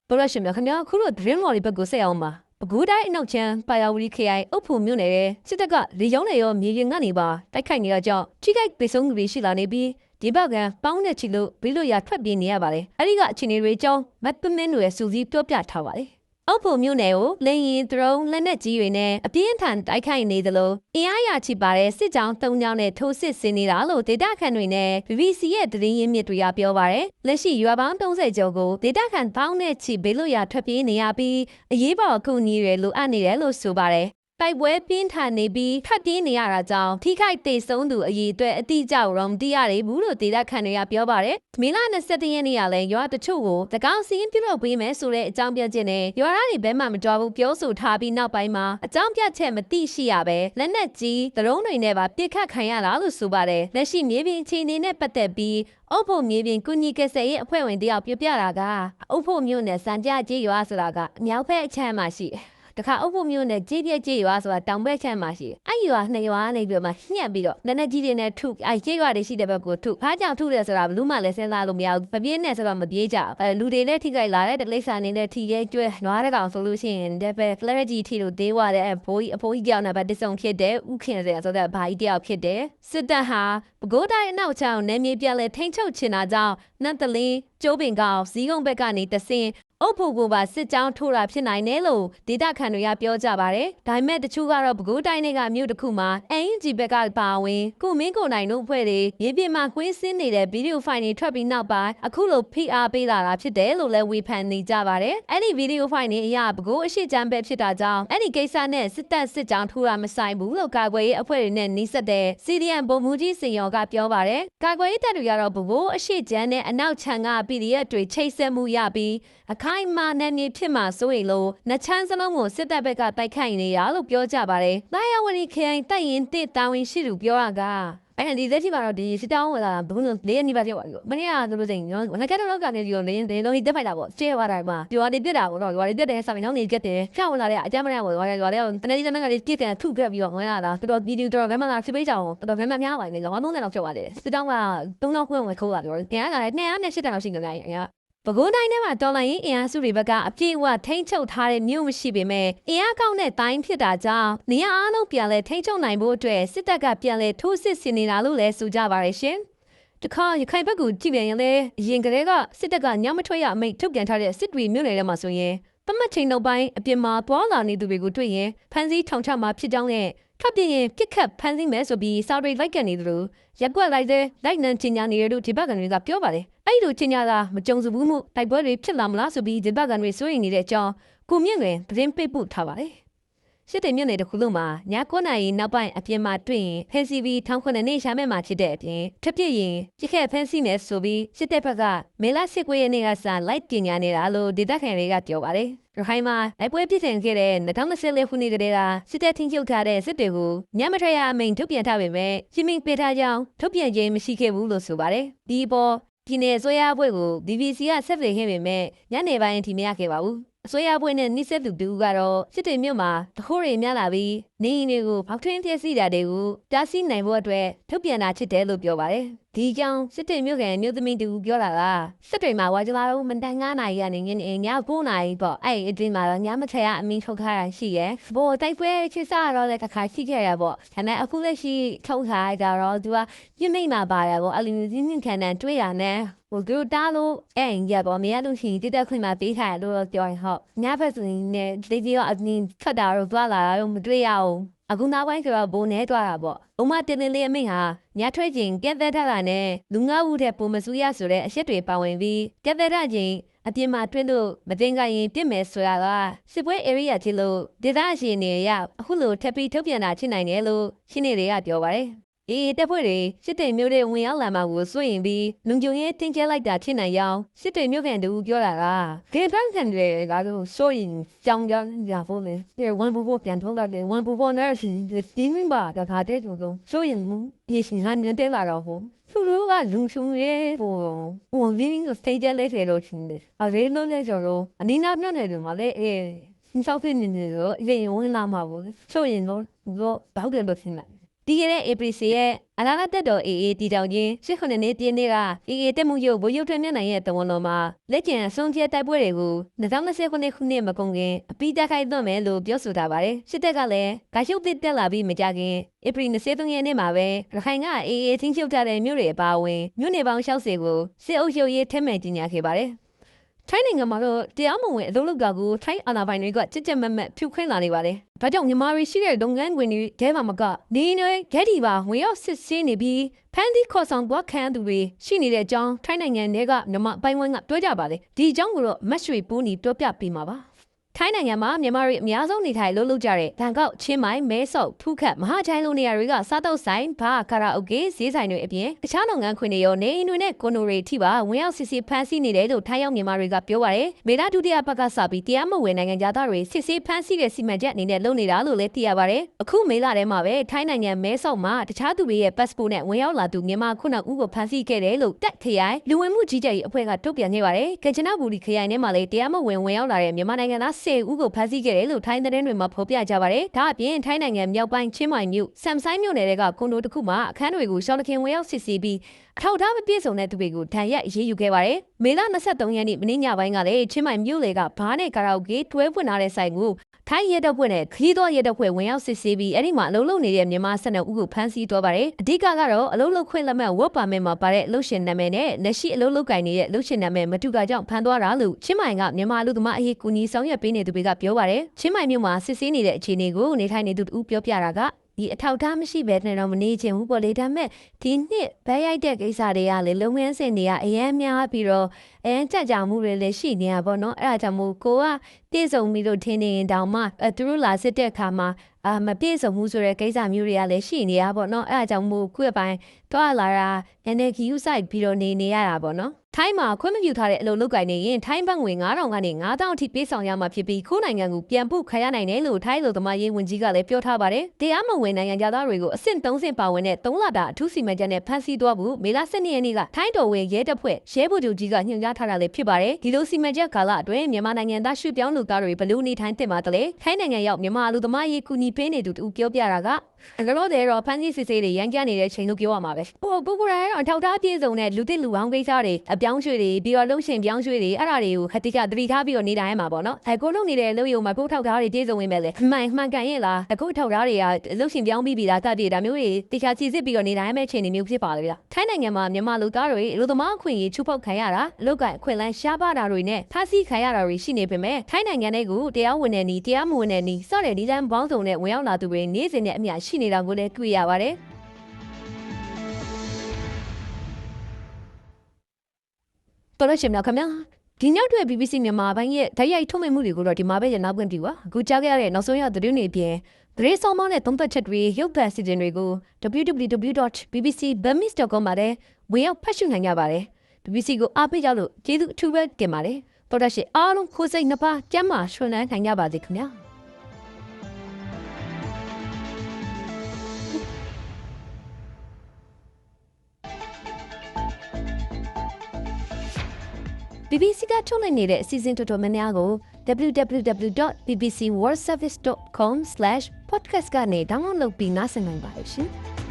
ပရရှင်မြခင်ဗျာခုတော့ Dream Lorry ဘက်ကိုဆက်အောင်ပါပဲခူးတိုင်းအနောက်ချမ်းပါယာဝတီခရိုင်အုပ်ဖို့မြို့နယ်ရဲ့စစ်တပ်ကလေကြောင်းနဲ့ရောမြေပြင်ကနေပါတိုက်ခိုက်နေတာကြောင့်ထိခိုက်ဒေဆုံးသူတွေရှိလာနေပြီးဒီဘက်ကပေါင်းတဲ့ချီလို့ဘေးလွတ်ရာထွက်ပြေးနေရပါတယ်။အဲဒီကအခြေအနေတွေအကြောင်းမတ်ပမင်းတို့ရဲ့စူးစီးပြောပြထားပါတယ်။အုပ်ဖို့မြို့နယ်ကိုလင်းရင်ဒရုန်းလက်နက်ကြီးတွေနဲ့အပြင်းထန်တိုက်ခိုက်နေသလိုအင်အားရချပါတဲ့စစ်ကြောင်း၃ကြောင်းနဲ့ထိုးစစ်ဆင်နေတာလို့ဒေတာခန်တွေနဲ့ BBC ရဲ့သတင်းရင်းမြစ်တွေကပြောပါတယ်။လက်ရှိရွာပေါင်း30ကျော်ကိုဒေတာခန်ပေါင်းတဲ့ချီဘေးလွတ်ရာထွက်ပြေးနေရပြီးအရေးပေါ်အကူအညီတွေလိုအပ်နေတယ်လို့ဆိုပါတယ်။တိုက်ပွဲပြင်းထန်နေပြီးထွက်ပြေးနေရတာကြောင့်ထိခိုက်ဒေဆုံးသူအရေးအတွက်အတိအကျတော့မသိရဘူးလို့ဒေတာခန်တွေကပြောပါတယ်။မေလ22ရက်နေ့ကလည်းရွာတချို့ကိုတကောင်စီးပြုလုပ်ပေးမယ်ဆိုတဲ့အကြောင်းပြချက်နဲ့ရွာသားတွေဘဲမှမတော်ဘူးပြောဆိုထားပြီးနောက်ပိုင်းမှာအကြောင်းပြချက်မသိရှိရပဲလက်နက်ကြီးဒရုန်းတွေနဲ့ပါပစ်ခတ်ခံရတာလို့ဆိုပါတယ်။လက်ရှိမြေပြင်အခြေအနေနဲ့ပတ်သက်ပြီးအုပ်ဖို့မြေပြင်ကုညီကစရဲ့အဖွဲ့ဝင်တယောက်ပြပြတာကအုပ်ဖို့မြို့နယ်စံကြကျေးရွာဆိုတာကအမြောက်ဖက်အချမ်းမှာရှိ တခါအုပ်ဖို့မျိုးနဲ့ကြေးပြက်ကြေးရွာဆိုတာတောင်ဘက်ချမ်းမှာရှိအဲ့ရွာနှစ်ရွာနေပြီးတော့မှညှက်ပြီးတော့နည်းနည်းကြီးတွေနဲ့ထုအဲ့ကြေးရွာတွေရှိတဲ့ဘက်ကိုထုဖားကြောင်ထုတယ်ဆိုတာဘလူးမှလည်းစဉ်းစားလို့မရဘူးပြင်းနဲ့ဆိုတော့မပြေးကြလူတွေလည်းထိခိုက်လာတဲ့လိမ့်စာနေတဲ့ထိရဲကျွဲနွားတဲ့ကောင်ဆိုလို့ရှိရင်တဲ့ပဲ clarity ထိလို့ဒေးဝတဲ့အဖိုးကြီးကြောင်နဲ့ဗတ်တဆုံဖြစ်တဲ့ဥခင်စရာဆိုတဲ့ဘာကြီးတယောက်ဖြစ်တဲ့စစ်တပ်ဟာပဲခူးတိုင်းအနောက်ချောင်းနယ်မြေပြလဲထိန်ချုပ်ချင်တာကြောင့်နတ်တလင်းကျိုးပင်ကောင်ဇီးကုန်းဘက်ကနေတဆင်အုပ်ဖို့ကိုပါစစ်ကြောင်းထိုးတာဖြစ်နိုင်တယ်လို့ဒေတာခန်တွေကပြောကြပါတယ်။ဒါပေမဲ့တချို့ကတော့ပဲခူးတိုင်းကမြို့တစ်ခုမှာအန်ဂျီဘက်ကပါဝင်ကိုမင်းကိုနိုင်တို့ဖွဲ့တွေရေပြင်မှာကွင်းစင်းနေတဲ့ဗီဒီယိုဖိုင်တွေထွက်ပြီးနောက်ပိုင်းအခုလိုဖိအားပေးလာတာဖြစ်တယ်လို့လည်းဝေဖန်နေကြပါတယ်။အဲ့ဒီဗီဒီယိုဖိုင်တွေအရပဲခူးအရှိချမ်းပဲဖြစ်တာကြောင့်အဲ့ဒီကိစ္စနဲ့စစ်တပ်စစ်ကြောင်းထိုးတာမဆိုင်ဘူးလို့ကာကွယ်ရေးအဖွဲ့တွေနဲ့နှိစက်တဲ့ CDM ဗိုလ်မှူးကြီးစင်ရော်ကပြောပါတယ်။ကာကွယ်ရေးတပ်တွေကတော့ပဲခူးအရှိချမ်းနဲ့အနောက်ချမ်းက PDF တွေချိတ်ဆက်မှုရပြီးအခိုင်အမာနယ်မြေဖြစ်မှာစိုးရိမ်လို့နှချမ်းစလုံးကိုစစ်တပ်ဘက်ကတိုက်ခိုက်နေရလို့ပြောကြပါတယ်။နိုင်ရဝနီခရိုင်တိုက်ရင်တစ်တာဝန်ရှိသူပြောတာကအဲ့ဒီလက်ရှိမှာတော့ဒီစစ်တောင်းဝင်လာဘုံလေးရနေပါပြောပါမနေ့ကဆိုလို့စိန်နော်ငါကတော့ကနေဒီလိုနေလုံးတက်ဖိုက်တာပေါ့ကျေးသွားတာမှာပြောရတဲ့တက်တာပေါ့နော်ရွာလေးတက်တယ်စာမင်းနှောင်းနေကြတယ်ဖြောင်းဝင်လာတဲ့အကြမ်းမရပေါ့ရွာလေးတနေ့တနေ့ကလေးပြစ်ကန်ထုခဲ့ပြီးတော့ဝင်လာတာတော်တော်ဗီဒီယိုတော်တော်ကမှလာစစ်ပေးကြအောင်တော်တော်များများပါနေလော30လောက်ကျော်ပါတယ်စစ်တောင်းက3လောက်ခွင့်ဝင်ခိုးတာပြောတယ်ပြန်ကလည်း280လောက်ရှိနေတယ်ပဲခူးတိုင်းထဲမှာတော်လိုင်းရင်အင်အားစုတွေဘက်ကအပြည့်အဝထိန်းချုပ်ထားတဲ့မြို့မရှိပေမဲ့အင်အားကောင်းတဲ့တိုင်းဖြစ်တာကြောင့်နေရာအားလုံးပြန်လဲထိန်းချုပ်နိုင်ဖို့အတွက်စစ်တပ်ကပြန်လဲထိုးစစ်ဆင်နေတာလို့လည်းဆိုကြပါရရှင်။တခါရခိုင်ဘက်ကိုကြည့်ပြန်ရင်လည်းအရင်ကတည်းကစစ်တပ်ကညမထွက်ရအမိန့်ထုတ်ပြန်ထားတဲ့စစ်တွေမြို့နယ်ထဲမှာဆိုရင်ပမတ်ချိန်နောက်ပိုင်းအပြင်မှာပွာလာနေသူတွေကိုတွေ့ရင်ဖမ်းဆီးထောင်ချမှာဖြစ်ကြောင်းနဲ့ထွက်ပြေးရင်ပြစ်ခတ်ဖမ်းဆီးမယ်ဆိုပြီးစာတွေလိုက်ကန်နေသလိုရက်ကွက်လိုက်တဲ့လိုက်နံချင်ညာနေရလို့ဒီဘက်ကန်တွေကပြောပါတယ်အဲ့လိုချင်ညာတာမကြုံစဘူးမှုတိုက်ပွဲတွေဖြစ်လာမလားဆိုပြီးဒီဘက်ကန်တွေစိုးရိမ်နေတဲ့အကြောင်းကိုမြင့်တွင်သတင်းပေးပို့ထားပါတယ်စစ်တေမြို့နယ်တစ်ခုလုံးမှာည9:00နာရီနောက်ပိုင်းအပြင်မှာတွေ့ရင်ဖန်စီပြီးထောင်ခွနဲ့နေရှာမဲ့မှာဖြစ်တဲ့အပြင်ထပ်ပြည့်ရင်ပြစ်ခတ်ဖန်စီမယ်ဆိုပြီးစစ်တပ်ဘက်ကမေလ19ရက်နေ့ကစလိုက်ပညာနေတာလို့ဒေသခံတွေကပြောပါတယ်ရခိုင်မှာတိုက်ပွဲပြစ်တင်ခဲ့တဲ့2024ခုနှစ်ကတည်းကစစ်တပ်ထင်းချုပ်ထားတဲ့စစ်တွေကိုညမထွက်ရအမိန့်ထုတ်ပြန်ထားပေမဲ့ရှင်းမင်းပေးထားကြောင်းထုတ်ပြန်ခြင်းမရှိခဲ့ဘူးလို့ဆိုပါတယ်ဒီပေါ်ဒီနေ့ဆွေးရပွဲကို BBC ကဆက်သွယ်ခဲ့ပေမဲ့ညနေပိုင်းအထိမရခဲ့ပါဘူးအစိုးရဘွဲ့နဲ့နှိစက်သူတူကတော့စစ်တွေမြို့မှာတခိုးတွေများလာပြီးနေအိမ်တွေကိုဖောက်ထွင်းပြည့်စည်တာတွေကိုတားဆီးနိုင်ဖို့အတွက်ထုတ်ပြန်တာဖြစ်တယ်လို့ပြောပါတယ်။ဒီကြောင့်စစ်တွေမြို့ကန်မြို့သမီးတူပြောတာကစစ်တွေမှာဝါကြလာတော့မတန်9 နာရီကနေည9 နာရီပေါ့အဲ့အပြင်မှာညမထရအမင်းထုတ်ထားတာရှိရဲ့။ဘောတိုက်ပွဲချစ်စားတော့လည်းတစ်ခါရှိခဲ့ရပေါ့။ဒါနဲ့အခုလက်ရှိထုတ်ထားကြတော့သူကပြင်းမိတ်မှာပါတယ်ပေါ့အလီမြင်းခံတဲ့တွေးရနဲ့ဟိုသူတားလို့အဲ့ရပေါ့မရလို့ရှိရင်တိတက်ခွင့်မှာပေးထားတယ်လို့ပြောရင်ဟုတ်ညဖက်ဆိုရင်လည်းဒီဒီကအမြင်ခတ်တာတော့သွားလာတော့မတွေ့ရအောင်အခုနောက်ပိုင်းကျတော့ဘိုးနေသွားတာပေါ့။ဥမာတင်လေးအမိန့်ဟာညထွက်ခြင်းကက်သက်ထတာနဲ့လူငါးဦးတဲ့ပုံမစူးရဆိုတဲ့အချက်တွေပါဝင်ပြီးကက်သက်ထခြင်းအပြင်မှာတွင်းလို့မတင်ကြရင်ပြစ်မယ်ဆိုတာကစစ်ပွဲ area ကြီးလို့ဒေသရှင်တွေရအခုလိုထပ်ပြီးထုတ်ပြန်တာဖြစ်နိုင်တယ်လို့ရှင်းနေတွေကပြောပါတယ်။တပ်ဖွဲ့တွေစစ်တေမျိုးတွေဝင်ရောက်လာမှာကိုစိုးရင်ပြီးလုံခြုံရေးတင်းကျပ်လိုက်တာဖြစ်နိုင်ကြောင်းစစ်တေမျိုးကန်တူပြောတာကဂေဖန်ကန်တွေကတော့စိုးရင်ကြောင်းကြောင်းရဖို့လေဒီဝန်ဘူဘောပြန်ထုတ်လာတယ်ဝန်ဘူဘောနဲ့ဒီမင်းပါတခါတည်းဆိုစိုးရင်ဒီရှင်ဟန်နေတဲ့လာတော့ဟုတ်သူတို့ကလုံခြုံရေးဟိုဝန်ရင်းကိုစတေးကြလေးတွေလို့ရှင်တယ်အဲဒါလုံးလဲဆိုတော့အနီးနားမြို့နယ်တွေမှာလည်းဆောက်ဖြစ်နေတယ်ဆိုရင်ဝင်လာမှာပေါ့စိုးရင်တော့ဘောက်တယ်လို့ရှင်လိုက်ဒီကနေ့ APC ရဲ့အလားအတက်တော် AA တီတောင်ချင်းစစ်ခုနှစ်နှစ်ပြည့်နေ့က AA တက်မှုရုပ်ဘိုးရုပ်ထွန်းမျက်နှာရဲ့တဝန်တော်မှာလက်ကျန်အဆုံးဖြတ်တိုက်ပွဲတွေကို2020ခုနှစ်မကုန်ခင်အပိတိုက်ခိုက်သွင်းမယ်လို့ပြောဆိုထားပါတယ်စစ်တပ်ကလည်းဂါရှုပ်သစ်တက်လာပြီးမကြခင် April 23ရက်နေ့မှာပဲရခိုင်က AA ချင်းချုပ်ထားတဲ့မြို့တွေအပါအဝင်မြို့နယ်ပေါင်း60ကိုစစ်အုပ်ချုပ်ရေးထက်မှန်ကြီးညာခဲ့ပါတယ်ထိုင်းနိုင်ငံမှာတော့တရားမဝင်အလုပ်လုပ်တာကိုထိုင်းအာဏာပိုင်တွေကကြက်ကြက်မက်မက်ဖြုတ်ခင်းလာနေပါတယ်။ဒါကြောင့်မြန်မာပြည်ရှိတဲ့လုပ်ငန်းခွင်တွေထဲမှာမကနေနေဂက်ဒီပါဝင်ရောက်စစ်ဆေးနေပြီးဖန်တီခေါ်ဆောင်သွားခံသူတွေရှိနေတဲ့အကြောင်းထိုင်းနိုင်ငံတွေကမြန်မာပိုင်းဝန်းကပြောကြပါတယ်။ဒီအကြောင်းကိုတော့မတ်ရွှေပူးနီပြောပြပေးမှာပါ။ထိုင်းနိုင်ငံမှာမြန်မာတွေအများဆုံးနေထိုင်လို့လုပ်ကြတဲ့ဘန်ကောက်ချင်းမိုင်မဲဆောက်ဖူးခတ်မဟာချိုင်းလိုနေရာတွေကစားတောက်ဆိုင်ဘာကာရာအိုကေဈေးဆိုင်တွေအပြင်တခြားလုပ်ငန်းခွင်တွေရောနေအိမ်တွေနဲ့ကွန်ဒိုတွေထိပါဝင်ရောက်စစ်ဆေးဖမ်းဆီးနေတယ်လို့ထိုင်းရောက်မြန်မာတွေကပြောပါတယ်။မေလဒုတိယပတ်ကစပြီးတရားမဝင်နိုင်ငံသားတွေစစ်ဆေးဖမ်းဆီးတဲ့စီမံချက်အနေနဲ့လုပ်နေတာလို့လည်းသိရပါတယ်။အခုမေလထဲမှာပဲထိုင်းနိုင်ငံမဲဆောက်မှာတခြားသူတွေရဲ့ passport နဲ့ဝင်ရောက်လာသူမြန်မာခုနှစ်ဦးကိုဖမ်းဆီးခဲ့တယ်လို့တက်ခရိုင်လူဝင်မှုကြီးကြပ်ရေးအဖွဲ့ကထုတ်ပြန်ခဲ့ပါတယ်။ကင်ချနဘူရီခရိုင်ထဲမှာလည်းတရားမဝင်ဝင်ရောက်လာတဲ့မြန်မာနိုင်ငံသား 10ဦးကိုဖမ်းဆီးခဲ့တယ်လို့ထိုင်းသတင်းတွေမှာဖော်ပြကြပါတယ်။ဒါအပြင်ထိုင်းနိုင်ငံမြောက်ပိုင်းချင်းမိုင်မြို့ဆမ်ဆိုင်မြို့နယ်ကကွန်ဒိုတစ်ခုမှာအခန်းတွေကိုရှောင်းတခင်ဝင်ရောက်စစ်ဆေးပြီးအထောက်အထားမပြည့်စုံတဲ့သူတွေကိုဒဏ်ရိုက်အရေးယူခဲ့ပါတယ်။မေလ23ရက်နေ့မနေ့ညပိုင်းကလည်းချင်းမိုင်မြို့လေကဘားနဲ့ကာရာအိုကေတွဲဖွင့်ထားတဲ့ဆိုင်ကိုထိုင်းရဲတပ်ဖွဲ့နဲ့ခရီးသွားရဲတပ်ဖွဲ့ဝင်ရောက်စစ်ဆေးပြီးအဲ့ဒီမှာအလုပ်လုပ်နေတဲ့မြန်မာ12ဦးကိုဖမ်းဆီးသွားပါတယ်။အဓိကကတော့အလုပ်လုပ်ခွင့်လက်မှတ်ဝတ်ပါမယ်မှာပါတဲ့အလုပ်ရှင်နာမည်နဲ့လက်ရှိအလုပ်လုပ်ကိုင်နေတဲ့အလုပ်ရှင်နာမည်မတူတာကြောင့်ဖမ်းသွားတာလို့ချင်းမိုင်ကမြန်မာလူသမားအရေးကူညီဆောင်ရွက်ပေးနေသူတွေကပြောပါတယ်။ချင်းမိုင်မြို့မှာစစ်ဆေးနေတဲ့အခြေအနေကိုနေထိုင်နေသူတူပြောပြတာကဒီအထောက်ထားမရှိဘဲနဲ့တော့မနေချင်ဘူးပေါ့လေဒါမဲ့ဒီနှစ်ဘဲရိုက်တဲ့ကိစ္စတွေကလေလုပ်ငန်းစဉ်တွေကအရန်များပြီးတော့အရန်ကြကြမှုတွေလည်းရှိနေတာပေါ့နော်အဲ့ဒါကြောင့်မို့ကိုကပြည့်စုံပြီလို့ထင်နေရင်တောင်မှသူတို့လာစစ်တဲ့အခါမှာမပြည့်စုံမှုဆိုတဲ့ကိစ္စမျိုးတွေကလည်းရှိနေတာပေါ့နော်အဲ့ဒါကြောင့်မို့ခုရပိုင်းတွားလာတာenergy use site ပြီးတော့နေရတာပေါ့နော်ထိုင်းမှာခွင့်မပြုထားတဲ့အလုပ်လုပ်ကိုင်နေရင်ထိုင်းဘတ်ငွေ9000ကနေ9000အထိပေးဆောင်ရမှာဖြစ်ပြီးခုနိုင်ငံကိုပြန်ပို့ခရနိုင်တယ်လို့ထိုင်းလူသမားရေးဝန်ကြီးကလည်းပြောထားပါတယ်။တရားမဝင်နိုင်ငံသားတွေကိုအဆင့်3ဆင့်ပါဝင်တဲ့3လတာအထူးစီမံချက်နဲ့ဖမ်းဆီးသွားဖို့မေလ12ရက်နေ့ကထိုင်းတော်ဝင်ရဲတပ်ဖွဲ့ရဲဗိုလ်ချုပ်ကြီးကညွှန်ကြားထားတာလည်းဖြစ်ပါတယ်။ဒီလိုစီမံချက်ကာလအတွင်းမြန်မာနိုင်ငံသားရွှေ့ပြောင်းလူသားတွေဘယ်လိုနေထိုင်သင့်ပါသလဲ။ထိုင်းနိုင်ငံရောက်မြန်မာလူသမားရေးကူညီပေးနေသူတူပြောပြတာကအကလို့တဲ့တော့ဖန်စီစစ်ဆေးတွေရန်ကြနေတဲ့ချိန်လို့ပြောရမှာပဲ။ဟိုပုဂ္ဂိုလ်ရတော့ထောက်ထားပြည့်စုံတဲ့လူသစ်လူဟောင်းကိစ္စတွေအပြောင်းရွှေ့တွေပြီးတော့လုံရှင်ပြောင်းရွှေ့တွေအဲ့ဒါတွေကိုခတိကသတိထားပြီးတော့နေတိုင်းရမှာပေါ့နော်။ကိုလုံနေတဲ့လုံရုံမှာကိုထောက်ထားတွေပြည့်စုံဝင်ပဲလေ။မှန်ကန်ရဲ့လား။အခုထောက်ထားတွေကလုံရှင်ပြောင်းပြီးတာတတ်ပြဒါမျိုးတွေတိကျစီစစ်ပြီးတော့နေတိုင်းမဲ့ချိန်တွေမျိုးဖြစ်ပါလေဗျ။ထိုင်းနိုင်ငံမှာမြန်မာလူသားတွေလူသမားအခွင့်အရေးချိုးဖောက်ခံရတာအလုပ်ကအခွင့်အလမ်းရှားပါတာတွေနဲ့ဖမ်းဆီးခံရတာတွေရှိနေပေမဲ့ထိုင်းနိုင်ငံတွေကိုတရားဝင်တဲ့နီးတရားမဝင်တဲ့နီးစတဲ့ဒီဇိုင်းဘောင်းစုံနဲ့ဝင်ရောက်လာသူတွေနေ့စဉ်နဲ့အမျှရှိနေတာကိုလည်းတွေ့ရပါတယ်။တော်လို့ရှိမှခင်ဗျာဒီညတွေ BBC မြန်မာပိုင်းရဲ့ဓာတ်ရိုက်ထုတ်လွှင့်မှုတွေကိုတော့ဒီမှာပဲရနောက်ပွင့်ပြီပါအခုကြားခဲ့ရတဲ့နောက်ဆုံးရသတင်းတွေပြင်သတင်းဆောင်မနဲ့သုံးသက်ချက်တွေရုပ်သံစီစဉ်တွေကို www.bbcburmese.com မှာဝင်ရောက်ဖတ်ရှုနိုင်ကြပါတယ် BBC ကိုအားပေးကြလို့ကျေးဇူးအထူးပဲတင်ပါတယ်တော်တော်ရှိအားလုံးခိုးစိတ်နှစ်ပါးကျမ်းမာဆွမ်းလန်းနိုင်ကြပါစေခင်ဗျာBBC ကထုတ်လွှင့်နေတဲ့အစီအစဉ်တော်တော်များများကို www.bbcworldservice.com/podcast ကနေ download လုပ်ပြီးနားဆင်နိုင်ပါရှင်။